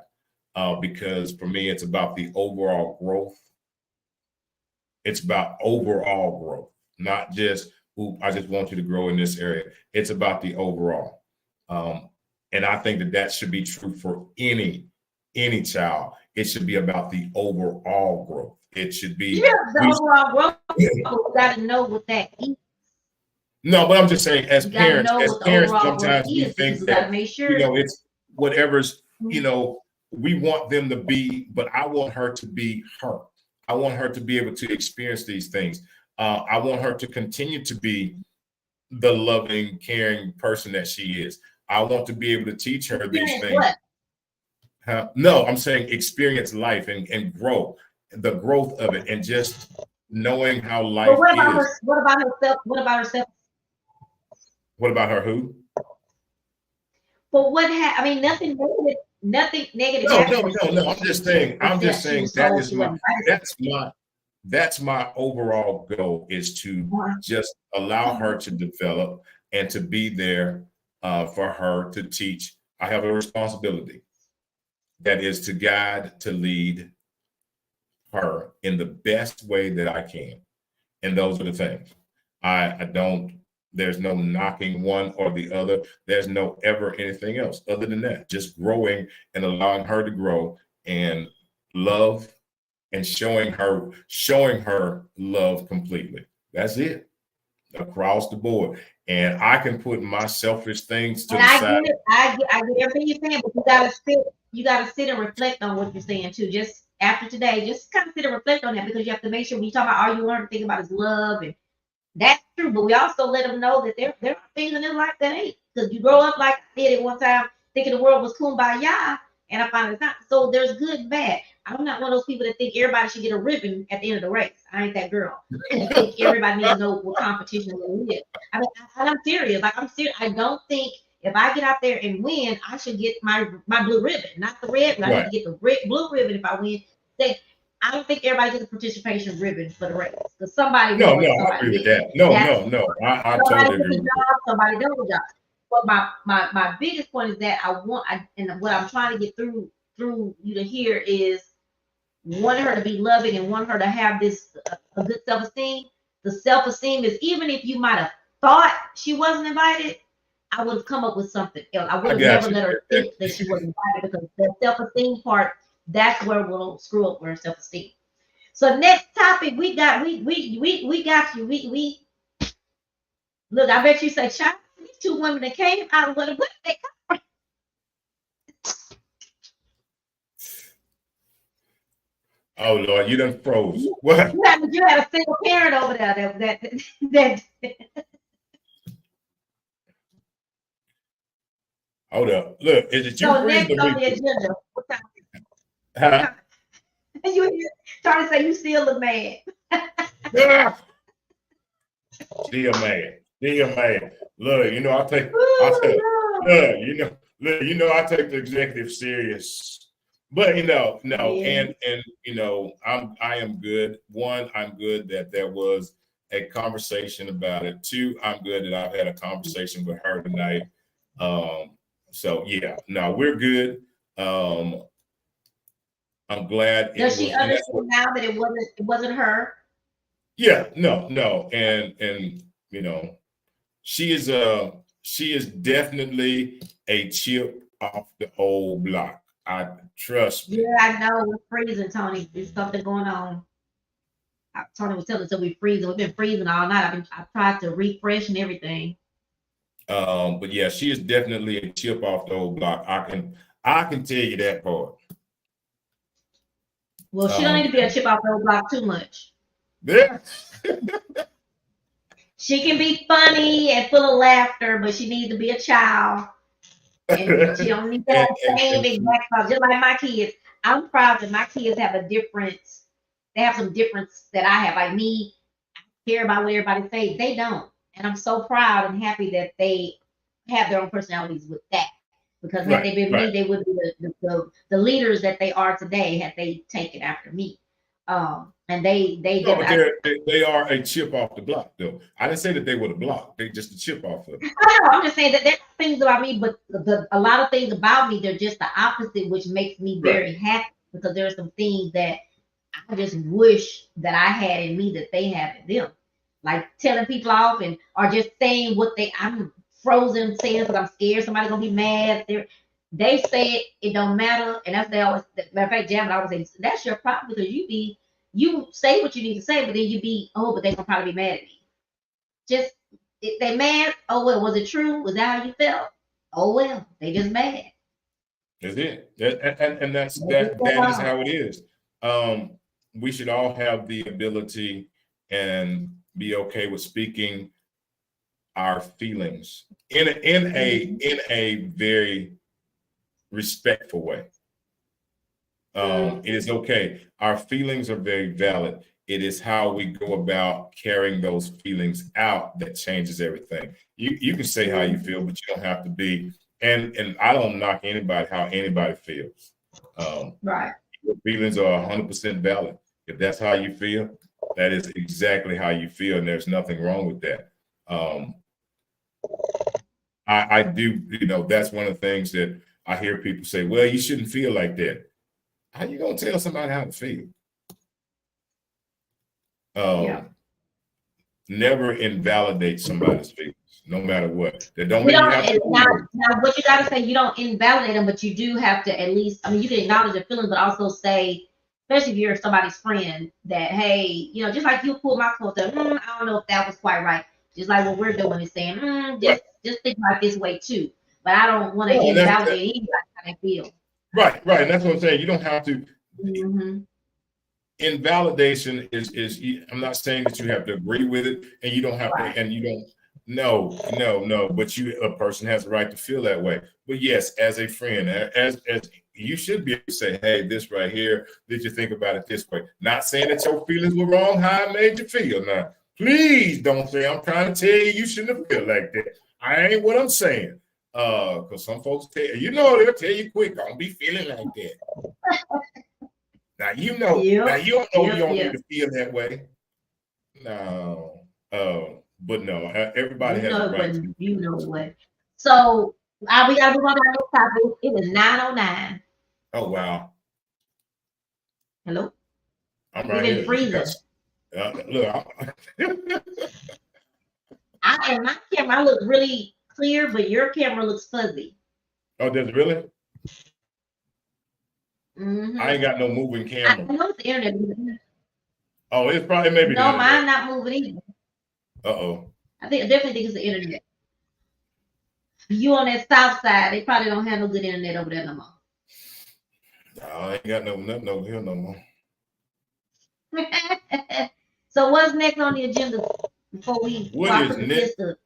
because for me it's about the overall growth. It's about overall growth, not just, I just want you to grow in this area. It's about the overall. And I think that should be true for any child. It should be about the overall growth. It should be the overall growth. We got to know what that is. No, but I'm just saying, as parents, sometimes we think that, make sure. It's whatever's, we want them to be, but I want her to be her. I want her to be able to experience these things. I want her to continue to be the loving, caring person that she is. I want to be able to teach her these things. No, I'm saying experience life and grow, the growth of it, and just knowing how life is. What about herself? What about herself? What about her? Who? But I mean, nothing negative happened. No. I'm just saying that is that's my overall goal, is to just allow her to develop and to be there for her to teach. I have a responsibility that is to guide, to lead her in the best way that I can. And those are the things. I don't, there's no knocking one or the other. There's no ever anything else other than that. Just growing and allowing her to grow and love and showing her love completely. That's it. Across the board. And I can put my selfish things to the side. I get everything you're saying, but you gotta sit and reflect on what you're saying too. Just after today, just kind of sit and reflect on that, because you have to make sure when you talk about all you want to think about is love, and that's true. But we also let them know that there are things in their life that ain't, because you grow up like I did at one time, thinking the world was kumbaya, and I find it's not. So there's good and bad. I'm not one of those people that think everybody should get a ribbon at the end of the race. I ain't that girl. I think everybody needs to know what competition really is. I mean, I'm serious. Like, I'm serious. I don't think if I get out there and win, I should get my blue ribbon, not the red. But I need to get the blue ribbon if I win. I don't think everybody gets a participation ribbon for the race, because somebody. No, I agree with that. No. I totally agree. Somebody does a job. But my biggest point is that and what I'm trying to get through you to hear is, want her to be loving and want her to have this a good self-esteem. The self-esteem is, even if you might have thought she wasn't invited, I would have come up with something else. I would have never let her think that she wasn't invited, because the self-esteem part, that's where we'll screw up her self-esteem. So next topic, we got you. We look, I bet you say, "Child, these two women that came out of what they come from." Oh Lord, you done froze. What? You had a single parent over there that Hold up. Look, is it you? So next on the agenda, what time? You trying to say you still look mad? Still mad. Look, you know, I take the executive serious. But no, and you know, I am good. One, I'm good that there was a conversation about it. Two, I'm good that I've had a conversation with her tonight. So yeah, no, we're good. I'm glad. Does she understand now that it wasn't her? Yeah, no, and you know, she is definitely a chip off the old block. I trust me. Yeah, I know. We're freezing, Tony. There's something going on. Tony was telling us that we're freezing. We've been freezing all night. I've tried to refresh and everything. But yeah, she is definitely a chip off the old block. I can tell you that part. Well, she don't need to be a chip off the old block too much. Yeah. She can be funny and full of laughter, but she needs to be a child. And she don't need that same exact stuff. Just like my kids. I'm proud that my kids have a difference. They have some difference that I have. Like me, I care about what everybody says. They don't. And I'm so proud and happy that they have their own personalities with that. Because had they been me, they would be the leaders that they are today had they taken after me. And they are a chip off the block, though. I didn't say that they were the block. They just a chip off of it. I know. I'm just saying that there's things about me, but a lot of things about me, they're just the opposite, which makes me very happy, because there are some things that I just wish that I had in me that they have in them. Like telling people off or just saying what I'm frozen saying because I'm scared somebody's gonna be mad. They say it don't matter, and that's they always. Matter of fact, Jam always say that's your problem, because you say what you need to say, but then but they gonna probably be mad at me. Just if they mad, oh well, was it true? Was that how you felt? Oh well, they just mad. That's it. And that is how it is. We should all have the ability and be okay with speaking our feelings in a very respectful way. It is okay. Our feelings are very valid. It is how we go about carrying those feelings out that changes everything. You can say how you feel, but you don't have to be. And I don't knock anybody how anybody feels. Right. Your feelings are 100% valid. If that's how you feel, that is exactly how you feel, and there's nothing wrong with that. I do, that's one of the things that I hear people say, well, you shouldn't feel like that. How you gonna tell somebody how to feel? Never invalidate somebody's feelings, no matter what. That don't mean you have to. Now, what you got to say, you don't invalidate them, but you do have to at least, I mean, you can acknowledge your feelings, but also say, especially if you're somebody's friend, that, hey, just like you pull my clothes up, I don't know if that was quite right. Just like what we're doing is saying, just think about this way too. But I don't want to invalidate anybody how they feel. Right. And that's what I'm saying. You don't have to. Invalidation is I'm not saying that you have to agree with it, and you don't have to, and you don't. No. But a person has the right to feel that way. But yes, as a friend, as you should be able to say, hey, this right here, did you think about it this way? Not saying that your feelings were wrong, how it made you feel. Now, please don't say I'm trying to tell you shouldn't have felt like that. I ain't what I'm saying. Because some folks they'll tell you quick, don't be feeling like that. Now you don't know you don't need to feel that way. No. But no, everybody has a right to. You know what? So we gotta move on to our next topic. It is 9:09. Oh wow. Hello? I'm right here. Freezing. Look, my camera looks really clear, but your camera looks fuzzy. Oh, does it really? I ain't got no moving camera. I know it's the internet. Oh, it's probably maybe. No, mine not moving either. I definitely think it's the internet. You on that south side, they probably don't have no good internet over there no more. No, I ain't got nothing over here no more. So what's next on the agenda before we what is next? It's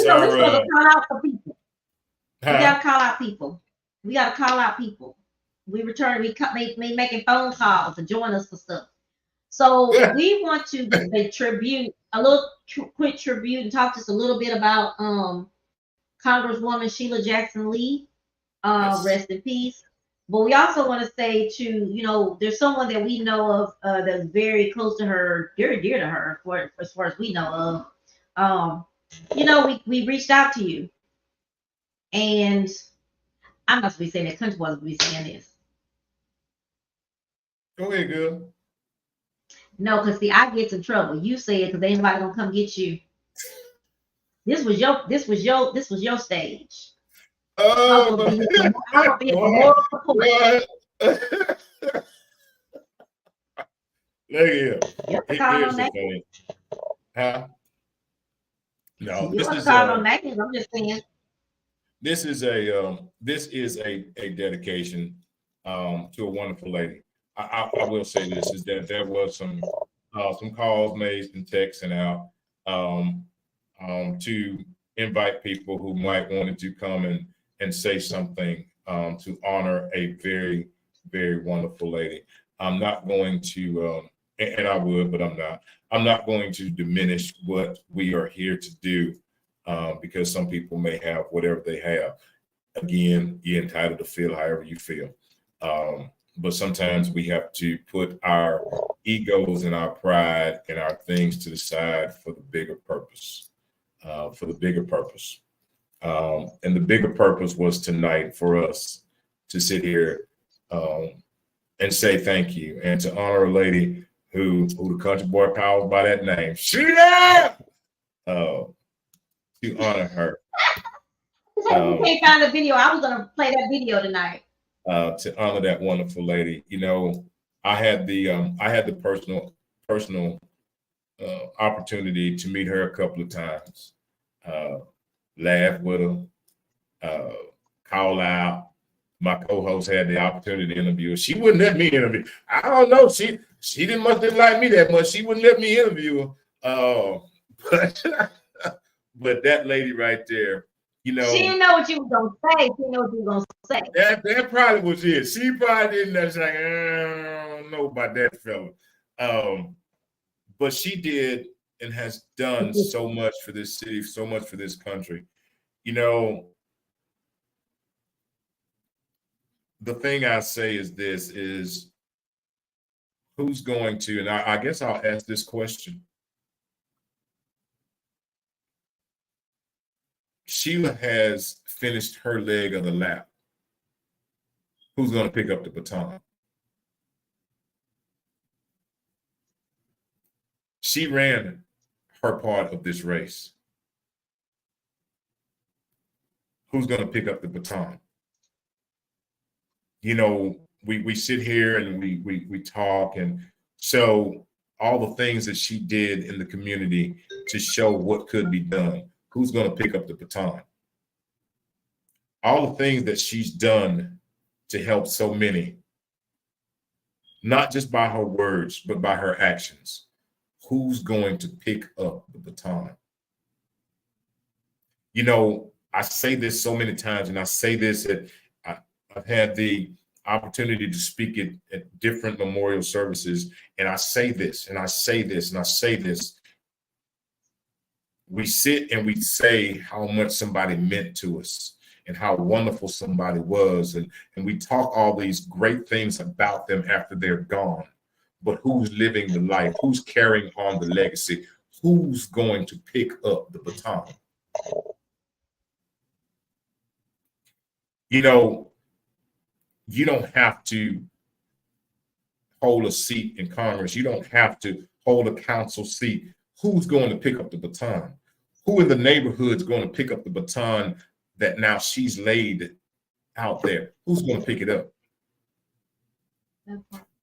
our call out for people. We gotta call out people. We making phone calls to join us for stuff. So we want to give a quick tribute, and talk just a little bit about Congresswoman Sheila Jackson Lee. Rest in peace. But we also want to say there's someone that we know of that's very close to her, very dear to her, as far as we know of. We reached out to you, and I'm not supposed to be saying that. Country boys will be saying this. Go ahead, girl. No, because see, I get in trouble. You say it because ain't nobody gonna come get you. This was your stage. Oh, I'll be more support. Look here. Here's the thing. Huh? No, this is I'm just saying. This is a dedication to a wonderful lady. I will say this is that there was some calls made and texting out to invite people who might wanted to come and say something to honor a very, very wonderful lady. I'm not going to, and I would, but I'm not. I'm not going to diminish what we are here to do because some people may have whatever they have. Again, you're entitled to feel however you feel. But sometimes we have to put our egos and our pride and our things to the side for the bigger purpose. And the bigger purpose was tonight for us to sit here and say thank you and to honor a lady who the country boy calls by that name, Sheila. To honor her. You can't find the video. I was gonna play that video tonight. To honor that wonderful lady. I had the personal opportunity to meet her a couple of times, laugh with her, call out. My co-host had the opportunity to interview her. She wouldn't let me interview. I don't know. She must have liked me that much. She wouldn't let me interview her. But that lady right there You She know, didn't know what you was gonna say. She didn't know what you was gonna say. that probably was it. She probably didn't know. She's like, I don't know about that fella. But she did and has done so much for this city, so much for this country. You know, the thing I say is this is who's going to, and I guess I'll ask this question. Sheila has finished her leg of the lap. Who's going to pick up the baton? She ran her part of this race. Who's going to pick up the baton? You know, we sit here and we talk, and so all the things that she did in the community to show what could be done. Who's going to pick up the baton? All the things that she's done to help so many, not just by her words, but by her actions. Who's going to pick up the baton? You know, I say this so many times, and I say this I've had the opportunity to speak at different memorial services, and I say this, and I say this, and I say this. We sit and we say how much somebody meant to us and how wonderful somebody was, and we talk all these great things about them after they're gone. But who's living the life? Who's carrying on the legacy? Who's going to pick up the baton? You know, you don't have to hold a seat in Congress. You don't have to hold a council seat. Who's going to pick up the baton? Who in the neighborhood is going to pick up the baton that now she's laid out there? Who's going to pick it up?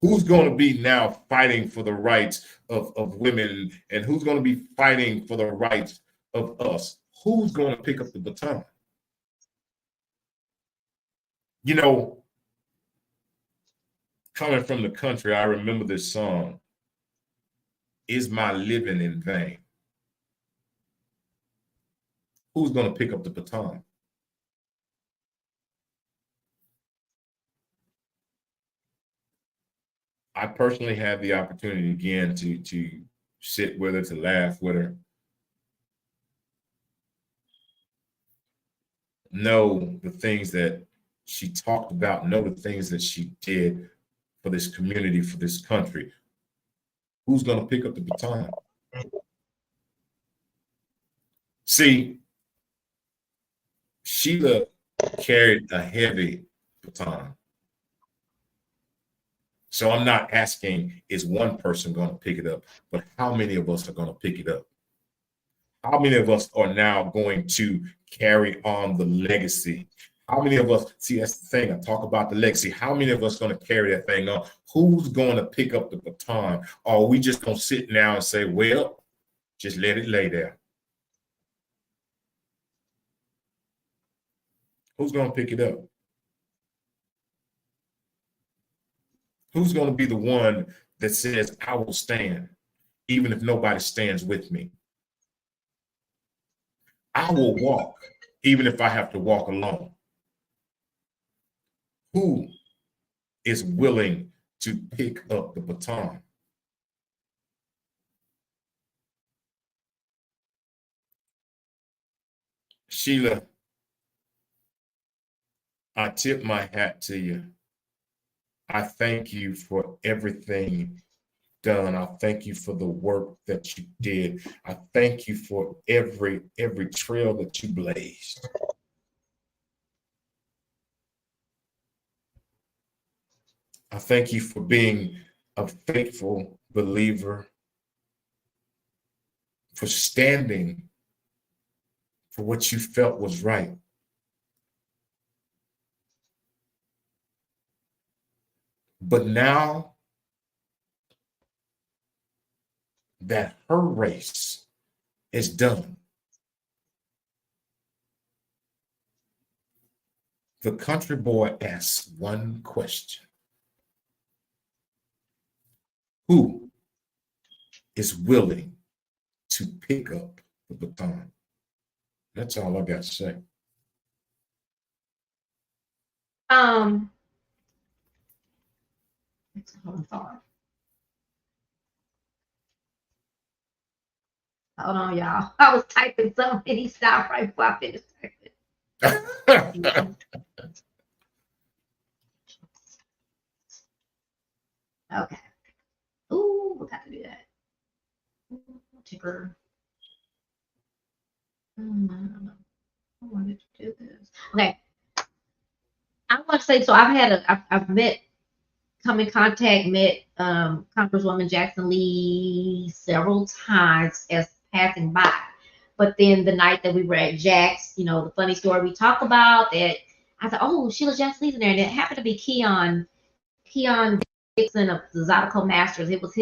Who's going to be now fighting for the rights of women, and who's going to be fighting for the rights of us? Who's going to pick up the baton? You know, coming from the country, I remember this song, Is My Living in Vain? Who's going to pick up the baton? I personally had the opportunity again to sit with her, to laugh with her. Know the things that she talked about, know the things that she did for this community, for this country. Who's going to pick up the baton? See, Sheila carried a heavy baton. So I'm not asking, is one person going to pick it up, but how many of us are going to pick it up? How many of us are now going to carry on the legacy? How many of us, see, that's the thing, I talk about the legacy. How many of us are going to carry that thing on? Who's going to pick up the baton? Or are we just going to sit now and say, well, just let it lay there? Who's going to pick it up? Who's going to be the one that says, I will stand, even if nobody stands with me? I will walk, even if I have to walk alone. Who is willing to pick up the baton? Sheila, I tip my hat to you. I thank you for everything done. I thank you for the work that you did. I thank you for every trail that you blazed. I thank you for being a faithful believer, for standing for what you felt was right. But now that her race is done, the country boy asks one question. Who is willing to pick up the baton? That's all I got to say. hold on. Hold on, y'all. I was typing something and he stopped right before I finished typing. Okay. Ooh, we got to do that. Ticker. I wanted to do this. Okay. I want to say, so I've come in contact, met Congresswoman Jackson Lee several times as passing by. But then the night that we were at Jack's, the funny story we talk about that, I thought, oh, Sheila Jackson Lee's in there, and it happened to be Keon Dixon of the Zydeco Masters. It was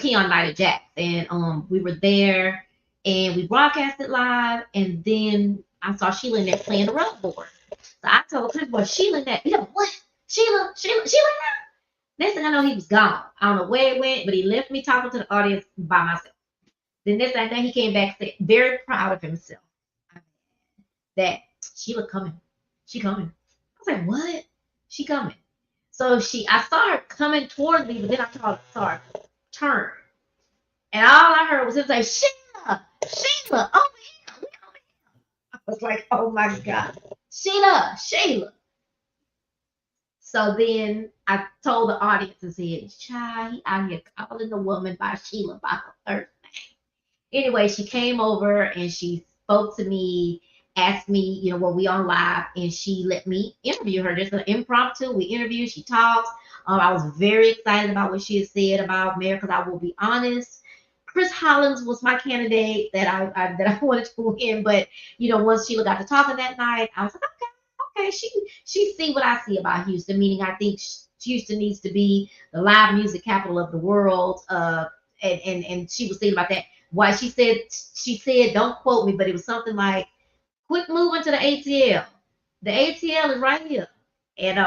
Keon night at Jack's, and we were there, and we broadcasted live, and then I saw Sheila in there playing the road board. So I told him, boy, Sheila in that, what? Sheila in that? Next thing I know, he was gone. I don't know where he went, but he left me talking to the audience by myself. The next thing he came back, said, very proud of himself, that Sheila coming. She coming. I was like, what? She coming. So I saw her coming towards me, but then I saw her turn. And all I heard was him say, Sheila, over here. I was like, oh my God. Sheila. So then I told the audience and said, child, he out here calling the woman by Sheila by her third name. Anyway, she came over and she spoke to me, asked me, were we on live? And she let me interview her. Just an impromptu. We interviewed, she talked. I was very excited about what she had said about Mayor, because I will be honest, Chris Hollins was my candidate that I wanted to win. But, once Sheila got to talking that night, I was like, okay, she see what I see about Houston, meaning I think Houston needs to be the live music capital of the world. And she was thinking about that. Why she said, don't quote me, but it was something like, quit moving to the ATL. The ATL is right here. And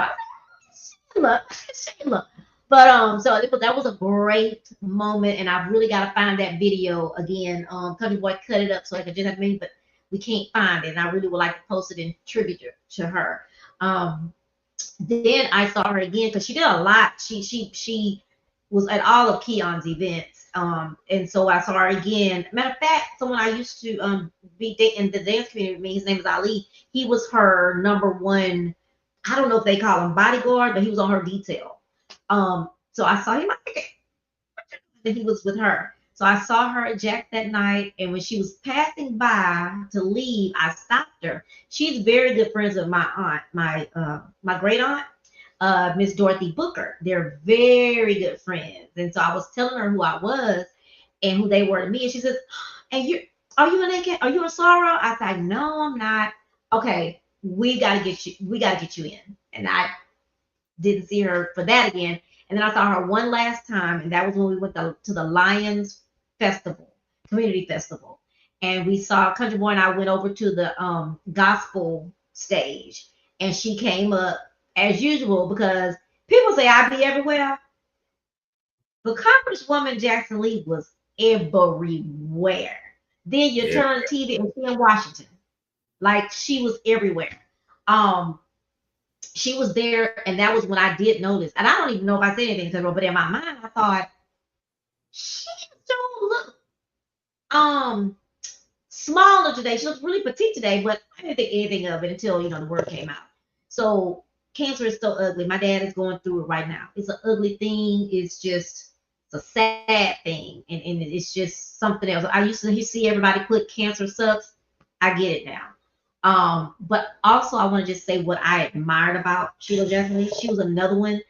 Sheila. But so that was a great moment, and I've really got to find that video again. Country Boy cut it up so I could just have me, but we can't find it, and I really would like to post it in tribute to her. Then I saw her again because she did a lot. She was at all of Keon's events, and so I saw her again. Matter of fact, someone I used to be in the dance community with me, his name is Ali. He was her number one. I don't know if they call him bodyguard, but he was on her detail. So I saw him, and he was with her. So I saw her at Jack that night, and when she was passing by to leave, I stopped her. She's very good friends with my aunt, my great aunt, Miss Dorothy Booker. They're very good friends, and so I was telling her who I was and who they were to me, and she says, "And are you a sorrow?" I said, "No, I'm not." Okay, we gotta get you in, and I didn't see her for that again. And then I saw her one last time, and that was when we went to the Lions Festival, Community Festival. And we saw Country Boy, and I went over to the gospel stage, and she came up as usual, because people say I be everywhere. But Congresswoman Jackson Lee was everywhere. Then you turn the TV and see in Washington. Like, she was everywhere. She was there, and that was when I did notice. And I don't even know if I said anything to her, but in my mind, I thought, she don't look smaller today. She looks really petite today, but I didn't think anything of it until the word came out. So cancer is so ugly. My dad is going through it right now. It's an ugly thing. It's a sad thing, and it's just something else. I used to see everybody put cancer sucks. I get it now. But also I want to just say what I admired about Sheila Jackson Lee. She was another one.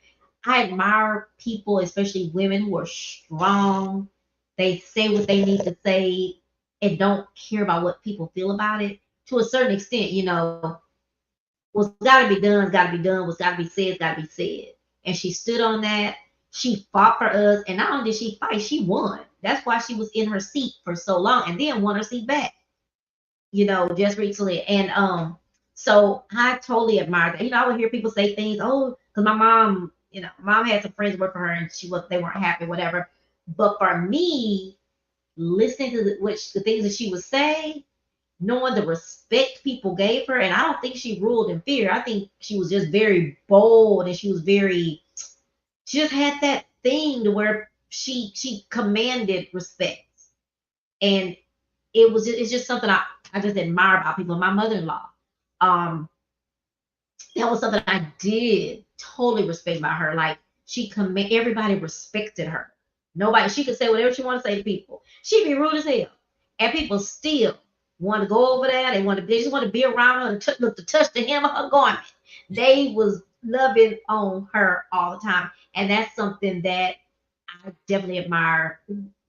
I admire people, especially women, who are strong. They say what they need to say and don't care about what people feel about it. To a certain extent, what's got to be done has got to be done. What's got to be said has got to be said. And she stood on that. She fought for us, and not only did she fight, she won. That's why she was in her seat for so long, and then won her seat back. Just recently. And so I totally admire that. I would hear people say things, oh, because my mom, mom had some friends work for her, and they weren't happy, whatever. But for me, listening to the things that she would say, knowing the respect people gave her. And I don't think she ruled in fear. I think she was just very bold, and she just had that thing to where she commanded respect. And it's just something I just admire about people. My mother-in-law, um, that was something I did totally respect about her. Like everybody respected her. Nobody, she could say whatever she wanted to say to people. She'd be rude as hell, and people still want to go over there. They just want to be around her and to touch the hem of her garment. They was loving on her all the time, and that's something that I definitely admire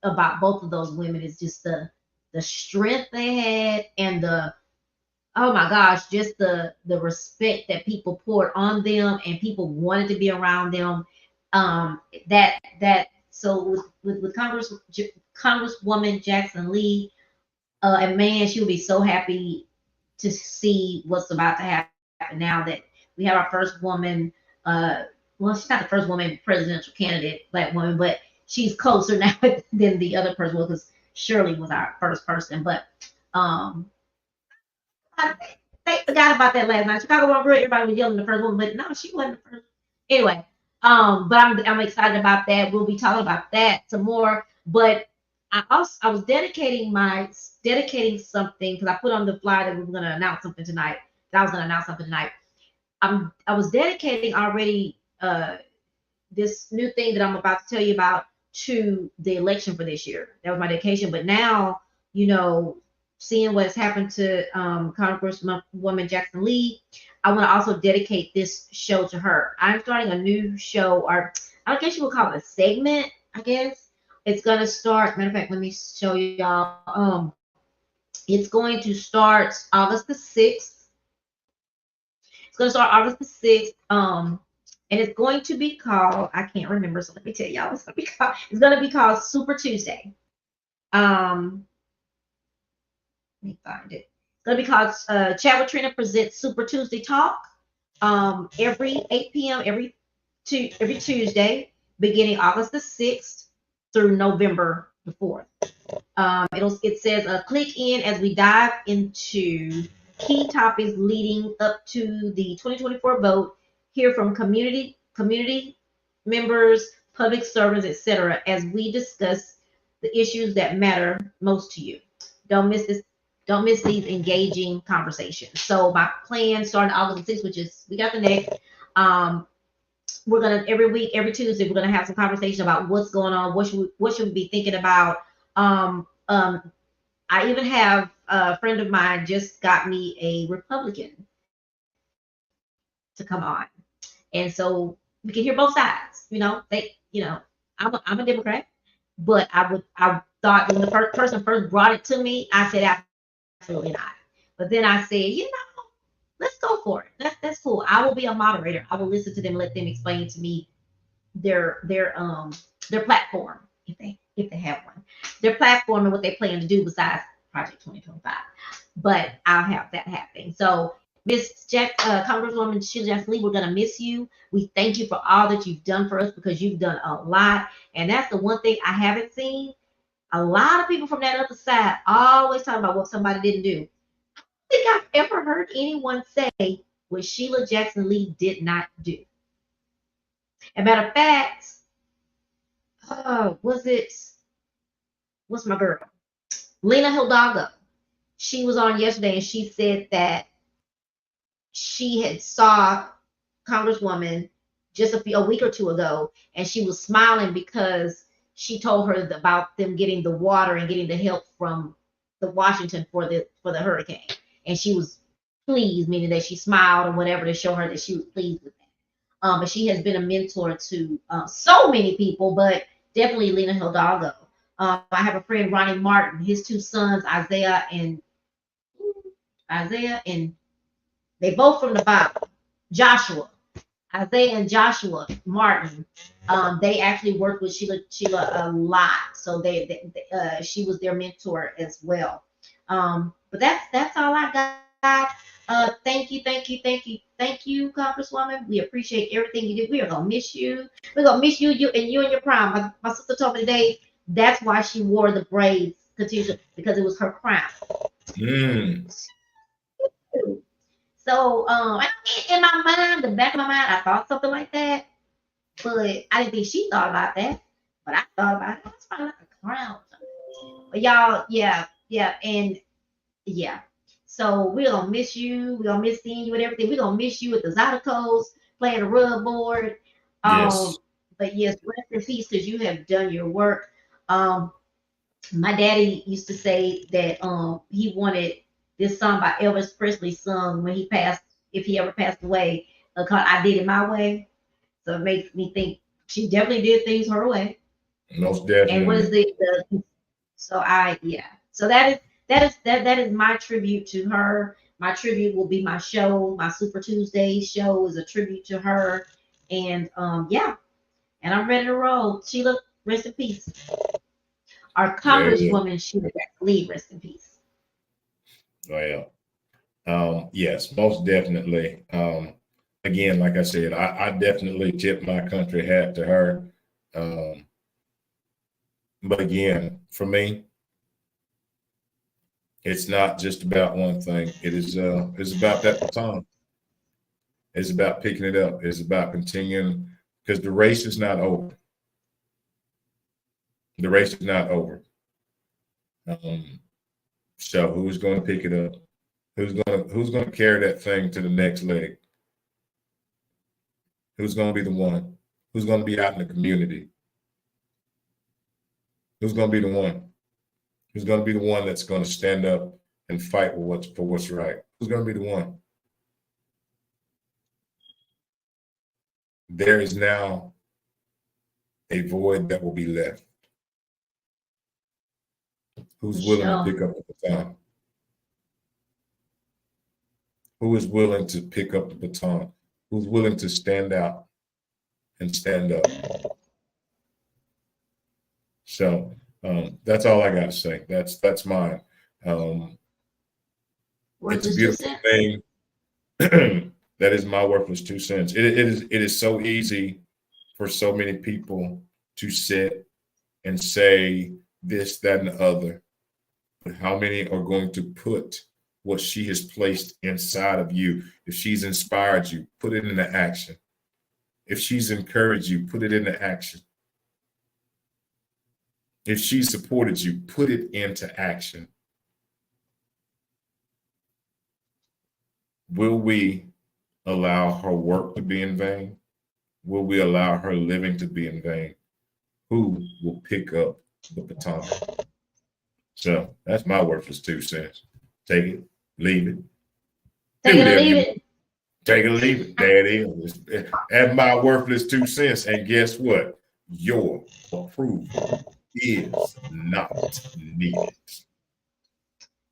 about both of those women. Is just the strength they had, and the, oh my gosh, just the respect that people poured on them, and people wanted to be around them. That so with Congresswoman Jackson Lee, and man, she will be so happy to see what's about to happen now that we have our first woman. Well, she's not the first woman presidential candidate, black woman, but she's closer now than the other person was, because Shirley was our first person. But um, I, they forgot about that last night. Chicago One Girl, everybody was yelling the first one, but no, she wasn't the first. Anyway, but I'm excited about that. We'll be talking about that some more. But I was dedicating something, because I put on the flyer that we were going to announce something tonight. That I was going to announce something tonight. I was dedicating already this new thing that I'm about to tell you about to the election for this year. That was my dedication. But now, seeing what's happened to Congresswoman Jackson Lee, I want to also dedicate this show to her. I'm starting a new show, or I guess you would call it a segment, I guess. It's going to start, matter of fact, let me show y'all. It's going to start August the 6th. It's going to start August the 6th. And it's going to be called, I can't remember, so let me tell y'all what's going to be called. It's going to be called Super Tuesday. Let me find it. It's going to be called Chat with Trina presents Super Tuesday Talk every 8 p.m. every Tuesday, beginning August the 6th through November the 4th. It says click in as we dive into key topics leading up to the 2024 vote. Hear from community members, public servants, etc., as we discuss the issues that matter most to you. Don't miss these engaging conversations. So my plan starting August 6th, which is we got the next. We're gonna every Tuesday, we're gonna have some conversation about what's going on, what should we be thinking about. I even have a friend of mine just got me a Republican to come on, and so we can hear both sides. I'm a Democrat, but I thought when the first person first brought it to me, I said absolutely not. But then I said, let's go for it. That's cool. I will be a moderator. I will listen to them, let them explain to me their platform, if they have one, their platform and what they plan to do besides Project 2025. But I'll have that happening. So Miss Congresswoman Sheila Jackson Lee, we're gonna miss you. We thank you for all that you've done for us, because you've done a lot. And that's the one thing I haven't seen. A lot of people from that other side always talk about what somebody didn't do. I don't think I've ever heard anyone say what Sheila Jackson Lee did not do. As a matter of fact, what's my girl? Lena Hidalgo. She was on yesterday, and she said that she had saw Congresswoman just a week or two ago, and she was smiling because she told her about them getting the water and getting the help from the Washington for the hurricane, and she was pleased, meaning that she smiled or whatever to show her that she was pleased with that. But she has been a mentor to so many people, but definitely Lena Hidalgo. I have a friend, Ronnie Martin, his two sons, Isaiah and they both from the Bible. Joshua, Isaiah and Joshua Martin. They actually worked with Sheila a lot, so she was their mentor as well. But that's all I got. Thank you, Congresswoman. We appreciate everything you did. We are gonna miss you. We're gonna miss you, and your prime. My sister told me today that's why she wore the braids, because it was her crown. Mm. So, in my mind, the back of my mind, I thought something like that, but I didn't think she thought about that. But I thought about it. That's probably like a crown. But y'all, yeah, and yeah. So we're gonna miss you. We're gonna miss seeing you and everything. We're gonna miss you at the Zydeco's playing the rug board. Yes. But yes, rest in peace because you have done your work. Um, my daddy used to say that he wanted this song by Elvis Presley sung when he passed, if he ever passed away, called "I Did It My Way." So it makes me think she definitely did things her way. Most And what is definitely. the so I yeah. So that is my tribute to her. My tribute will be my show. My Super Tuesday show is a tribute to her. And yeah, and I'm ready to roll. Sheila, rest in peace. Our There it is. Congresswoman Sheila Jackson Lee, rest in peace. Well, yes, most definitely. Again, like I said, I definitely tip my country hat to her. Um, but again, for me, it's not just about one thing. It's about that baton. It's about picking it up. It's about continuing because the race is not over. The race is not over. Um, so who's going to pick it up? Who's going to carry that thing to the next leg? Who's going to be the one? Who's going to be out in the community? Who's going to be the one? Who's going to be the one that's going to stand up and fight for what's right? Who's going to be the one? There is now a void that will be left. Who's willing to pick Sure. up the baton? Who is willing to pick up the baton? Who's willing to stand out and stand up? So that's all I got to say. That's mine. Um, it's a Worthless two beautiful cents. thing. That is my worthless 2 cents. It is so easy for so many people to sit and say this, that, and the other. But how many are going to put what she has placed inside of you? If she's inspired you, put it into action. If she's encouraged you, put it into action. If she supported you, put it into action. Will we allow her work to be in vain? Will we allow her living to be in vain? Who will pick up the baton? So that's my worthless 2 cents. Take it, leave it, do Take it or whatever leave you it. want. Take it or leave it. There it is. That's my worthless 2 cents. And guess what? Your approval is not needed.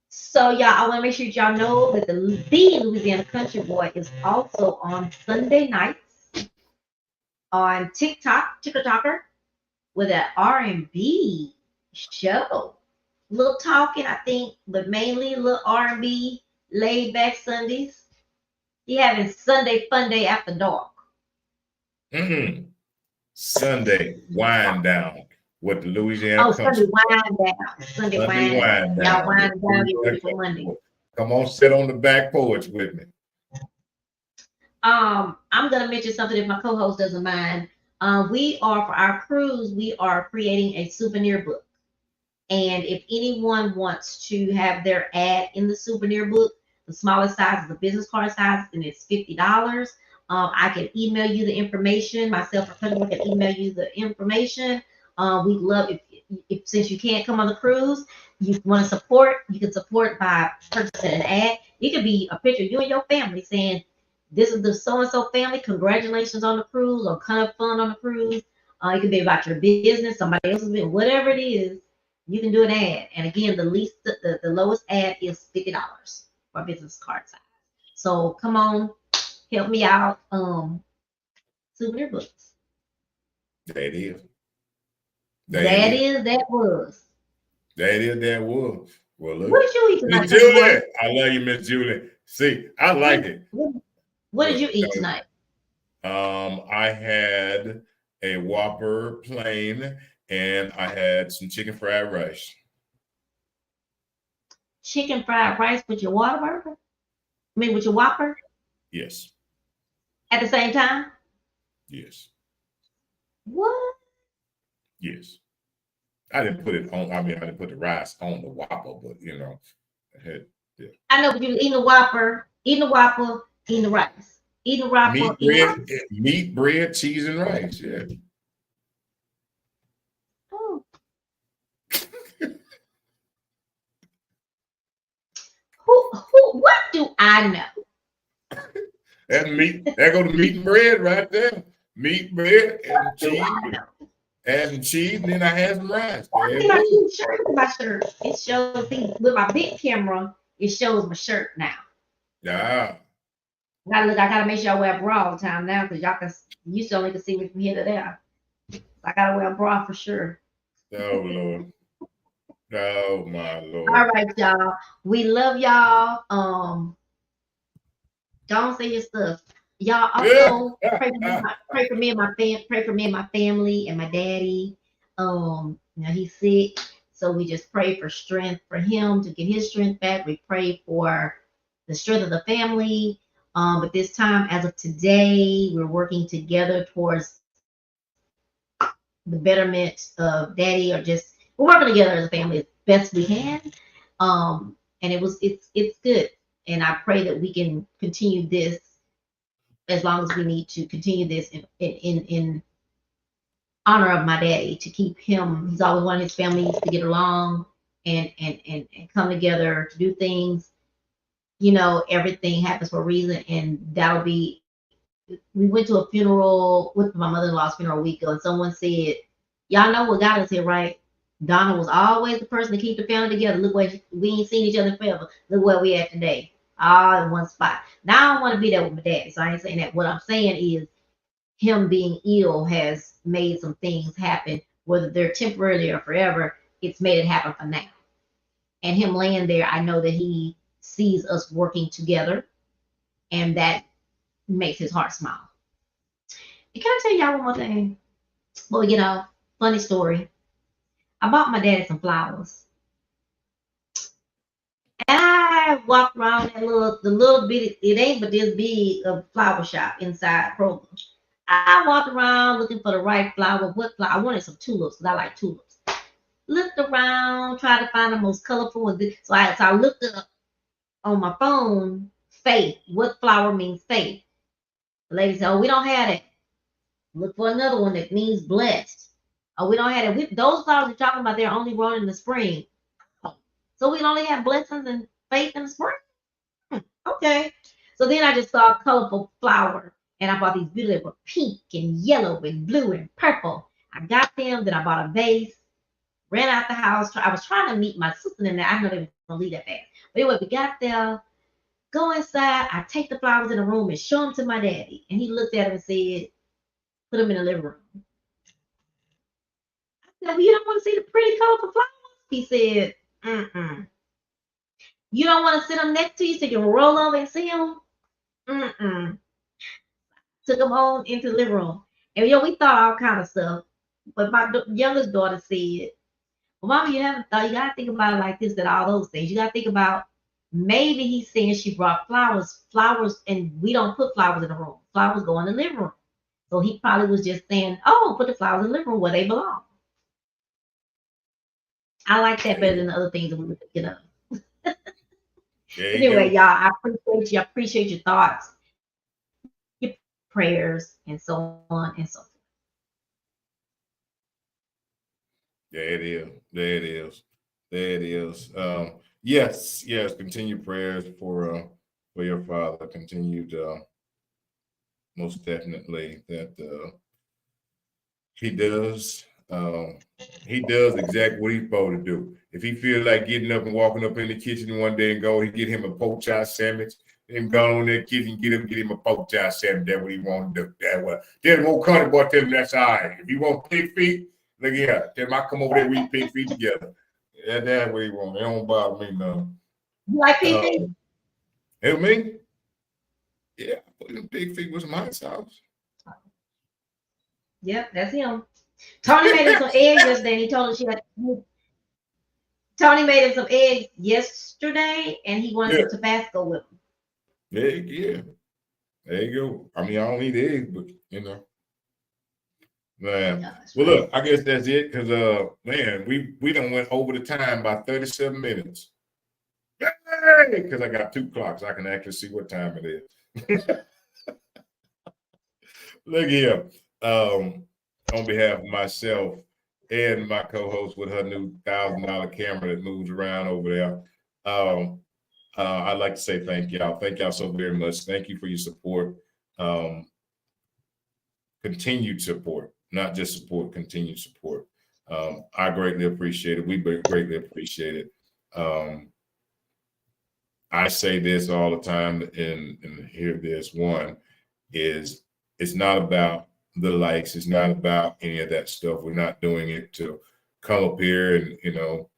So y'all, I want to make sure y'all know that the Louisiana Country Boy is also on Sunday nights on TikToker, with an R&B show. Little talking, I think, but mainly a little R&B, laid back Sundays. He having Sunday Fun Day after dark. Mm-hmm. Sunday wind down with the Louisiana Oh, Sunday Country. wind down. Sunday Sunday wind wind down. Y'all down with wind the down, get Louisiana ready for Country Monday. Boy. Come on, sit on the back porch with me. I'm gonna mention something if my co-host doesn't mind. We are for our cruise, we are creating a souvenir book. And if anyone wants to have their ad in the souvenir book, the smallest size is a business card size, and it's $50. I can email you the information. Myself or Country can email you the information. We'd love if since you can't come on the cruise, you want to support. You can support by purchasing an ad. It could be a picture of you and your family saying, "This is the so and so family. Congratulations on the cruise," or "kind of fun on the cruise." It could be about your business, somebody else's business, whatever it is. You can do an ad. And again, the lowest ad is $50 for business card size. So come on, help me out. Souvenir books. That is. That is, that was. That was. Well, look. What did you eat tonight, Miss country Julie. boy? I love you, Miss Julie. See, I like it. What did you Look, eat tonight? I had a Whopper plain and I had some chicken fried rice. chicken fried rice with your Whataburger? I mean, with your Whopper Yes. at the same time? Yes. What? Yes. I didn't put it on. I mean, I didn't put the rice on the Whopper, but I had I know, but you eating the Whopper, eating the Whopper, eating the rice, eating the Whopper, eating the rice. meat, bread, cheese, and rice. Yeah. Oh, what do I know? That's meat. There go the meat and bread right there. Meat, bread, and cheese. Add some cheese, and then I had some rice. My shirt. It shows with my big camera. It shows my shirt now. Yeah. I gotta make sure I wear a bra all the time now because you still only can see me from here to there. I gotta wear a bra for sure. Oh Lord. Oh my Lord. All right, y'all. We love y'all. Don't say your stuff. Y'all also pray for me and my family and my daddy. He's sick, so we just pray for strength for him to get his strength back. We pray for the strength of the family. But this time, as of today, we're working together towards the betterment of daddy, or just we're working together as a family as best we can. And it's good. And I pray that we can continue this as long as we need to continue this in honor of my daddy, to keep him. He's always wanted his families to get along and come together to do things. Everything happens for a reason, and that'll be. We went to a funeral with my mother-in-law's funeral a week ago, and someone said, "Y'all know what got us here, right? Donna was always the person to keep the family together. Look where we ain't seen each other forever. Look where we at today, all in one spot." Now I don't want to be there with my dad, so I ain't saying that. What I'm saying is, him being ill has made some things happen, whether they're temporarily or forever. It's made it happen for now. And him laying there, I know that he sees us working together, and that makes his heart smile. And can I tell y'all one more thing? Well, funny story. I bought my daddy some flowers. And I walked around the little bit, it ain't but this big a flower shop inside Kroger. I walked around looking for the right flower. What flower? I wanted some tulips because I like tulips. Looked around, tried to find the most colorful one. So I looked up on my phone, faith. What flower means faith? The lady said, "Oh, we don't have that. Look for another one that means blessed." "Oh, we don't have that. Those flowers you're talking about, they're only grown in the spring." "Oh, so we only have blessings and faith in the spring?" Okay. So then I just saw a colorful flower, and I bought these beautiful pink and yellow and blue and purple. I got them, then I bought a vase, ran out the house. I was trying to meet my sister in there. I know they were going to leave that fast. But anyway, we got there, go inside. I take the flowers in the room and show them to my daddy. And he looked at them and said, "Put them in the living room." I said, "Well, you don't want to see the pretty colorful flowers?" He said, "Mm-mm. You don't want to sit them next to you so you can roll over and see them?" Mm-mm. Took them home into the living room. And we thought all kind of stuff. But my youngest daughter said, "Well, Mama, you haven't thought, you got to think about it like this, that all those things. You got to think about, maybe he's saying she brought flowers, and we don't put flowers in the room. Flowers go in the living room." So he probably was just saying, "Oh, put the flowers in the living room where they belong." I like that better than the other things that we were thinking of. Anyway, y'all, I appreciate you. I appreciate your thoughts, your prayers, and so on and so forth. There it is. There it is. There it is. Yes. Continue prayers for your father. Continued, most definitely, that he does exactly what he's supposed to do. If he feels like getting up and walking up in the kitchen one day and he get him a pork chop sandwich, him go in that kitchen, get him a pork chop sandwich. That's what he want to do. That what. Then the old country boy tell him that's all right. If he want pig feet, look here. Tell him I come over there, we eat pig feet together. That's what he want. It don't bother me none. You like pig feet? Help me? Yeah, I put them pig feet with some hot sauce. Yep, that's him. Tony made us some eggs yesterday, and he told us Tony made him some eggs yesterday, and he wanted Yeah. some Tabasco with them. Yeah. There you go. I mean, I don't eat eggs, but you know. Man. No, that's Well, right. look, I guess that's it because man, we done went over the time by 37 minutes. Yay! Because I got 2 clocks. I can actually see what time it is. Look here. On behalf of myself and my co-host with her new $1,000 camera that moves around over there. I'd like to say thank y'all. Thank y'all so very much. Thank you for your support. Continued support, not just support, continued support. I greatly appreciate it. We greatly appreciate it. I say this all the time and hear this. One is it's not about the likes. It's not about any of that stuff. We're not doing it to come up here and, you know,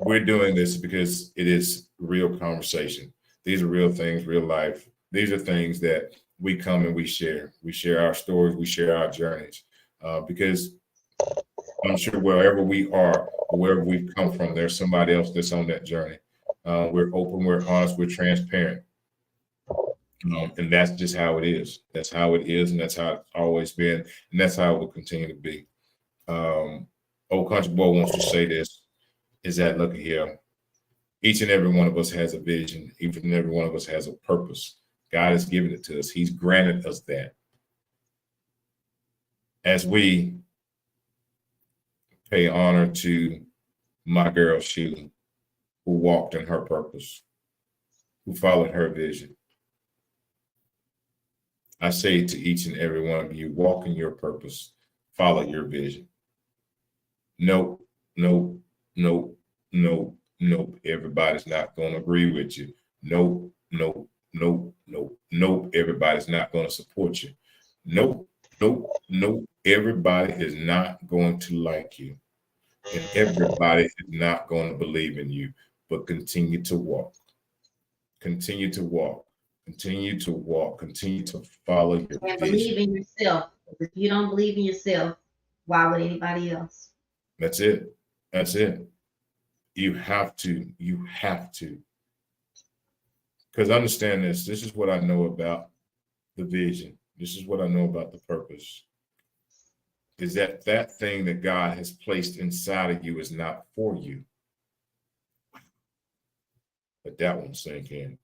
we're doing this because it is real conversation. These are real things, real life. These are things that we come and we share. We share our stories. We share our journeys because I'm sure wherever we are, or wherever we've come from, there's somebody else that's on that journey. We're open, we're honest, we're transparent. And that's just how it is. That's how it is, and that's how it's always been, and that's how it will continue to be. Old Country Boy wants to say this, is that, look here, each and every one of us has a vision. Each and every one of us has a purpose. God has given it to us. He's granted us that. As we pay honor to my girl, Sheila, who walked in her purpose, who followed her vision. I say to each and every one of you, walk in your purpose, follow your vision. Nope. Everybody's not going to agree with you. Nope. Everybody's not going to support you. Nope. Everybody is not going to like you. And everybody is not going to believe in you. But continue to walk. Continue to walk. Continue to walk. Continue to follow your And vision. believe in yourself. If you don't believe in yourself, why would anybody else? That's it. That's it. You have to. You have to. Because understand this. This is what I know about the vision. This is what I know about the purpose. Is that that thing that God has placed inside of you is not for you. But that one sink in.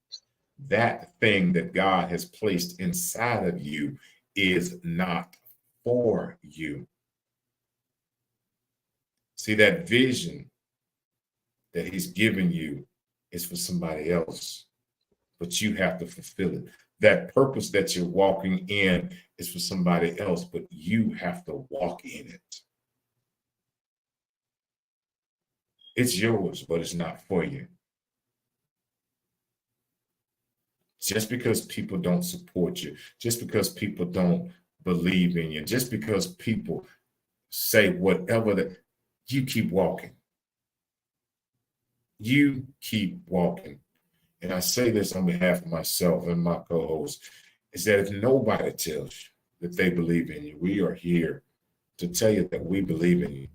That thing that God has placed inside of you is not for you. See, that vision that he's given you is for somebody else, but you have to fulfill it. That purpose that you're walking in is for somebody else, but you have to walk in it. It's yours, but it's not for you. Just because people don't support you, just because people don't believe in you, just because people say whatever, that you keep walking. You keep walking. And I say this on behalf of myself and my co-host, is that if nobody tells you that they believe in you, we are here to tell you that we believe in you.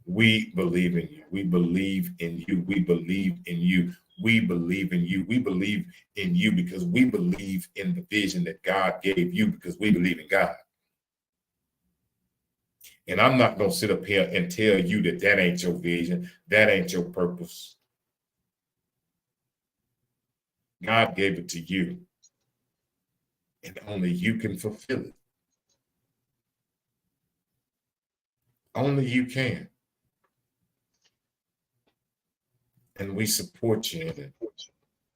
We believe in you. We believe in you. We believe in you. We believe in you. We believe in you because we believe in the vision that God gave you because we believe in God. And I'm not going to sit up here and tell you that that ain't your vision. That ain't your purpose. God gave it to you. And only you can fulfill it. Only you can. And we support you in it.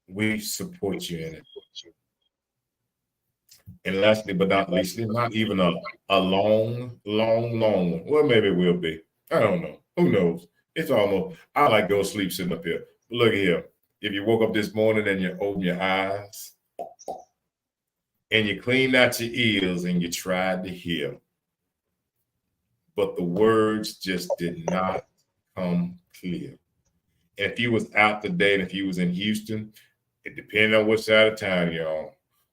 We support you in it. And lastly, but not leastly, not even a long one. Well, maybe it will be. I don't know. Who knows? It's almost, I like go to sleep sitting up here. But look here. If you woke up this morning and you open your eyes and you cleaned out your ears and you tried to hear, but the words just did not come clear. And if you was out today and if you was in Houston, it depended on which side of town you're on.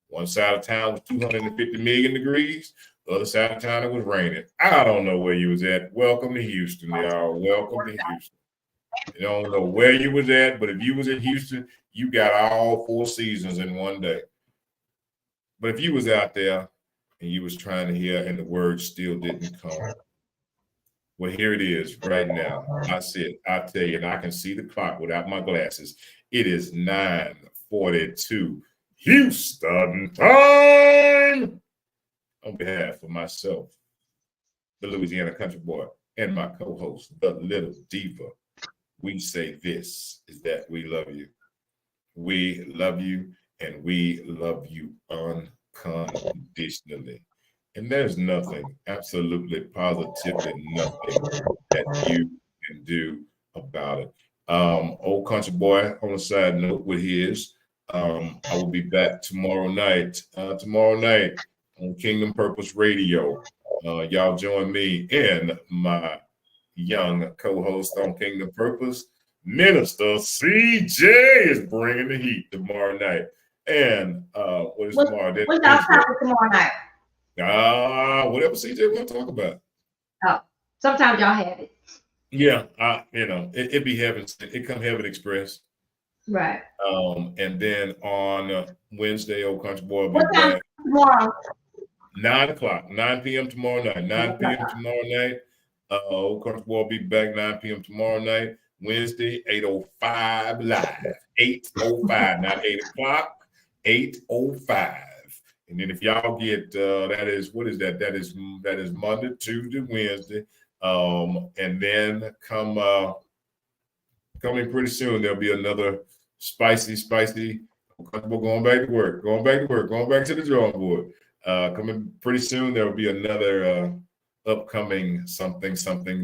One side of town was 250 million degrees. The other side of town, it was raining. I don't know where you was at. Welcome to Houston, y'all. Welcome to Houston. You don't know where you was at, but if you was in Houston, you got all 4 seasons in one day. But if you was out there and you was trying to hear and the words still didn't come, well, here it is right now. I tell you, and I can see the clock without my glasses. It is 9:42 Houston time. On behalf of myself, the Louisiana country boy, and my co-host, the little diva, we say this is that we love you. We love you, and we love you unconditionally. And there's nothing, absolutely, positively nothing that you can do about it. Old country boy, on a side note with his, I will be back tomorrow night. On Kingdom Purpose Radio. Y'all join me and my young co-host on Kingdom Purpose, Minister CJ, is bringing the heat tomorrow night. And what is tomorrow? What's our topic tomorrow night? Whatever CJ want to talk about. Oh, sometimes y'all have it. Yeah, it be heaven. It come Heaven Express. Right. And then on Wednesday, old country boy will be what time back. Tomorrow? 9 o'clock, 9 p.m. tomorrow night. 9 p.m. tomorrow night. Old country boy will be back 9 p.m. tomorrow night. Wednesday, 8:05 live. 8:05, not 8 o'clock. 8:05. And then if y'all get that is what is that? That is Monday, Tuesday, Wednesday. And then coming pretty soon, there'll be another spicy. Going back to work, going back to the drawing board. Coming pretty soon, there will be another upcoming something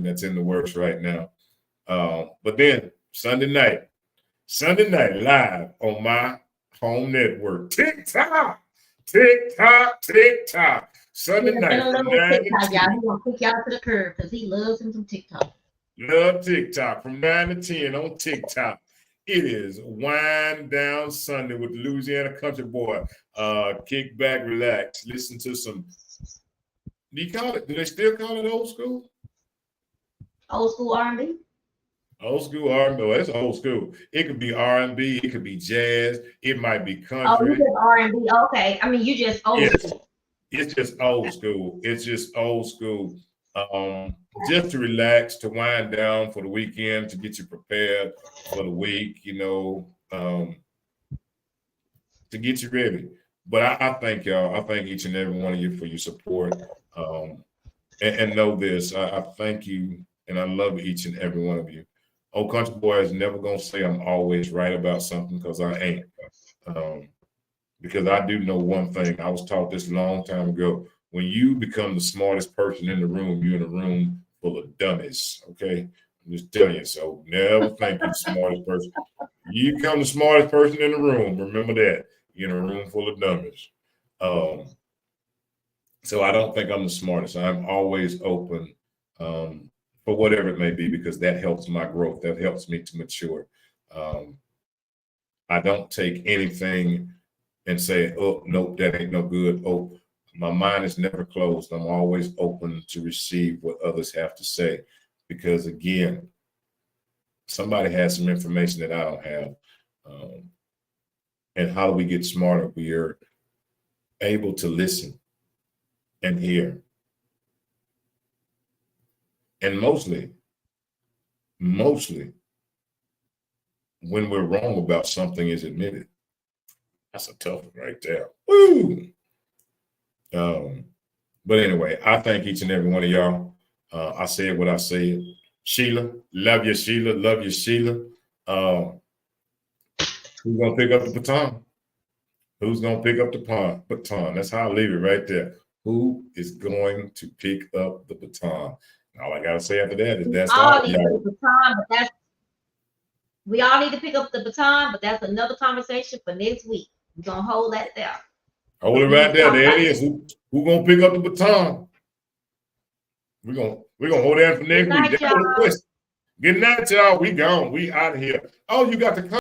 that's in the works right now. But then Sunday night live on my home network, TikTok. Sunday night from 9 to 10. Y'all, he gonna kick y'all to the curb because he loves him some TikTok. Love TikTok from 9 to 10 on TikTok. It is Wind Down Sunday with the Louisiana country boy. Kick back, relax, listen to some. Do they still call it old school? Old school R&B. Old school R&B. Oh, that's old school. It could be R&B. It could be jazz. It might be Oh, country. you just R&B. Okay. I mean, you just old school. It's just old school. It's just old school. Just to relax, to wind down for the weekend, to get you prepared for the week, to get you ready. But I thank y'all. I thank each and every one of you for your support. And know this, I thank you, and I love each and every one of you. Old country boy is never going to say I'm always right about something, because I ain't. Because I do know one thing. I was taught this a long time ago. When you become the smartest person in the room, you're in a room full of dummies, okay? I'm just telling you. So never think you're the smartest person. You become the smartest person in the room. Remember that. You're in a room full of dummies. So I don't think I'm the smartest. I'm always open for whatever it may be, because that helps my growth. That helps me to mature. I don't take anything and say, oh, nope, that ain't no good. Oh, my mind is never closed. I'm always open to receive what others have to say, because again, somebody has some information that I don't have. And how do we get smarter? We are able to listen and hear. And mostly, when we're wrong about something is admitted. That's a tough one right there. Woo! But anyway, I thank each and every one of y'all. I said what I said. Sheila, love you, Sheila. Love you, Sheila. Who's going to pick up the baton? Who's going to pick up the baton? That's how I leave it right there. Who is going to pick up the baton? All I got to say after that is that's all. We all need to pick up the baton, but that's another conversation for next week. We're going to hold that there. Hold it right there. There it is. Who going to pick up the baton? We're gonna hold that for next week. Good night, y'all. We gone. We out of here. Oh, you got the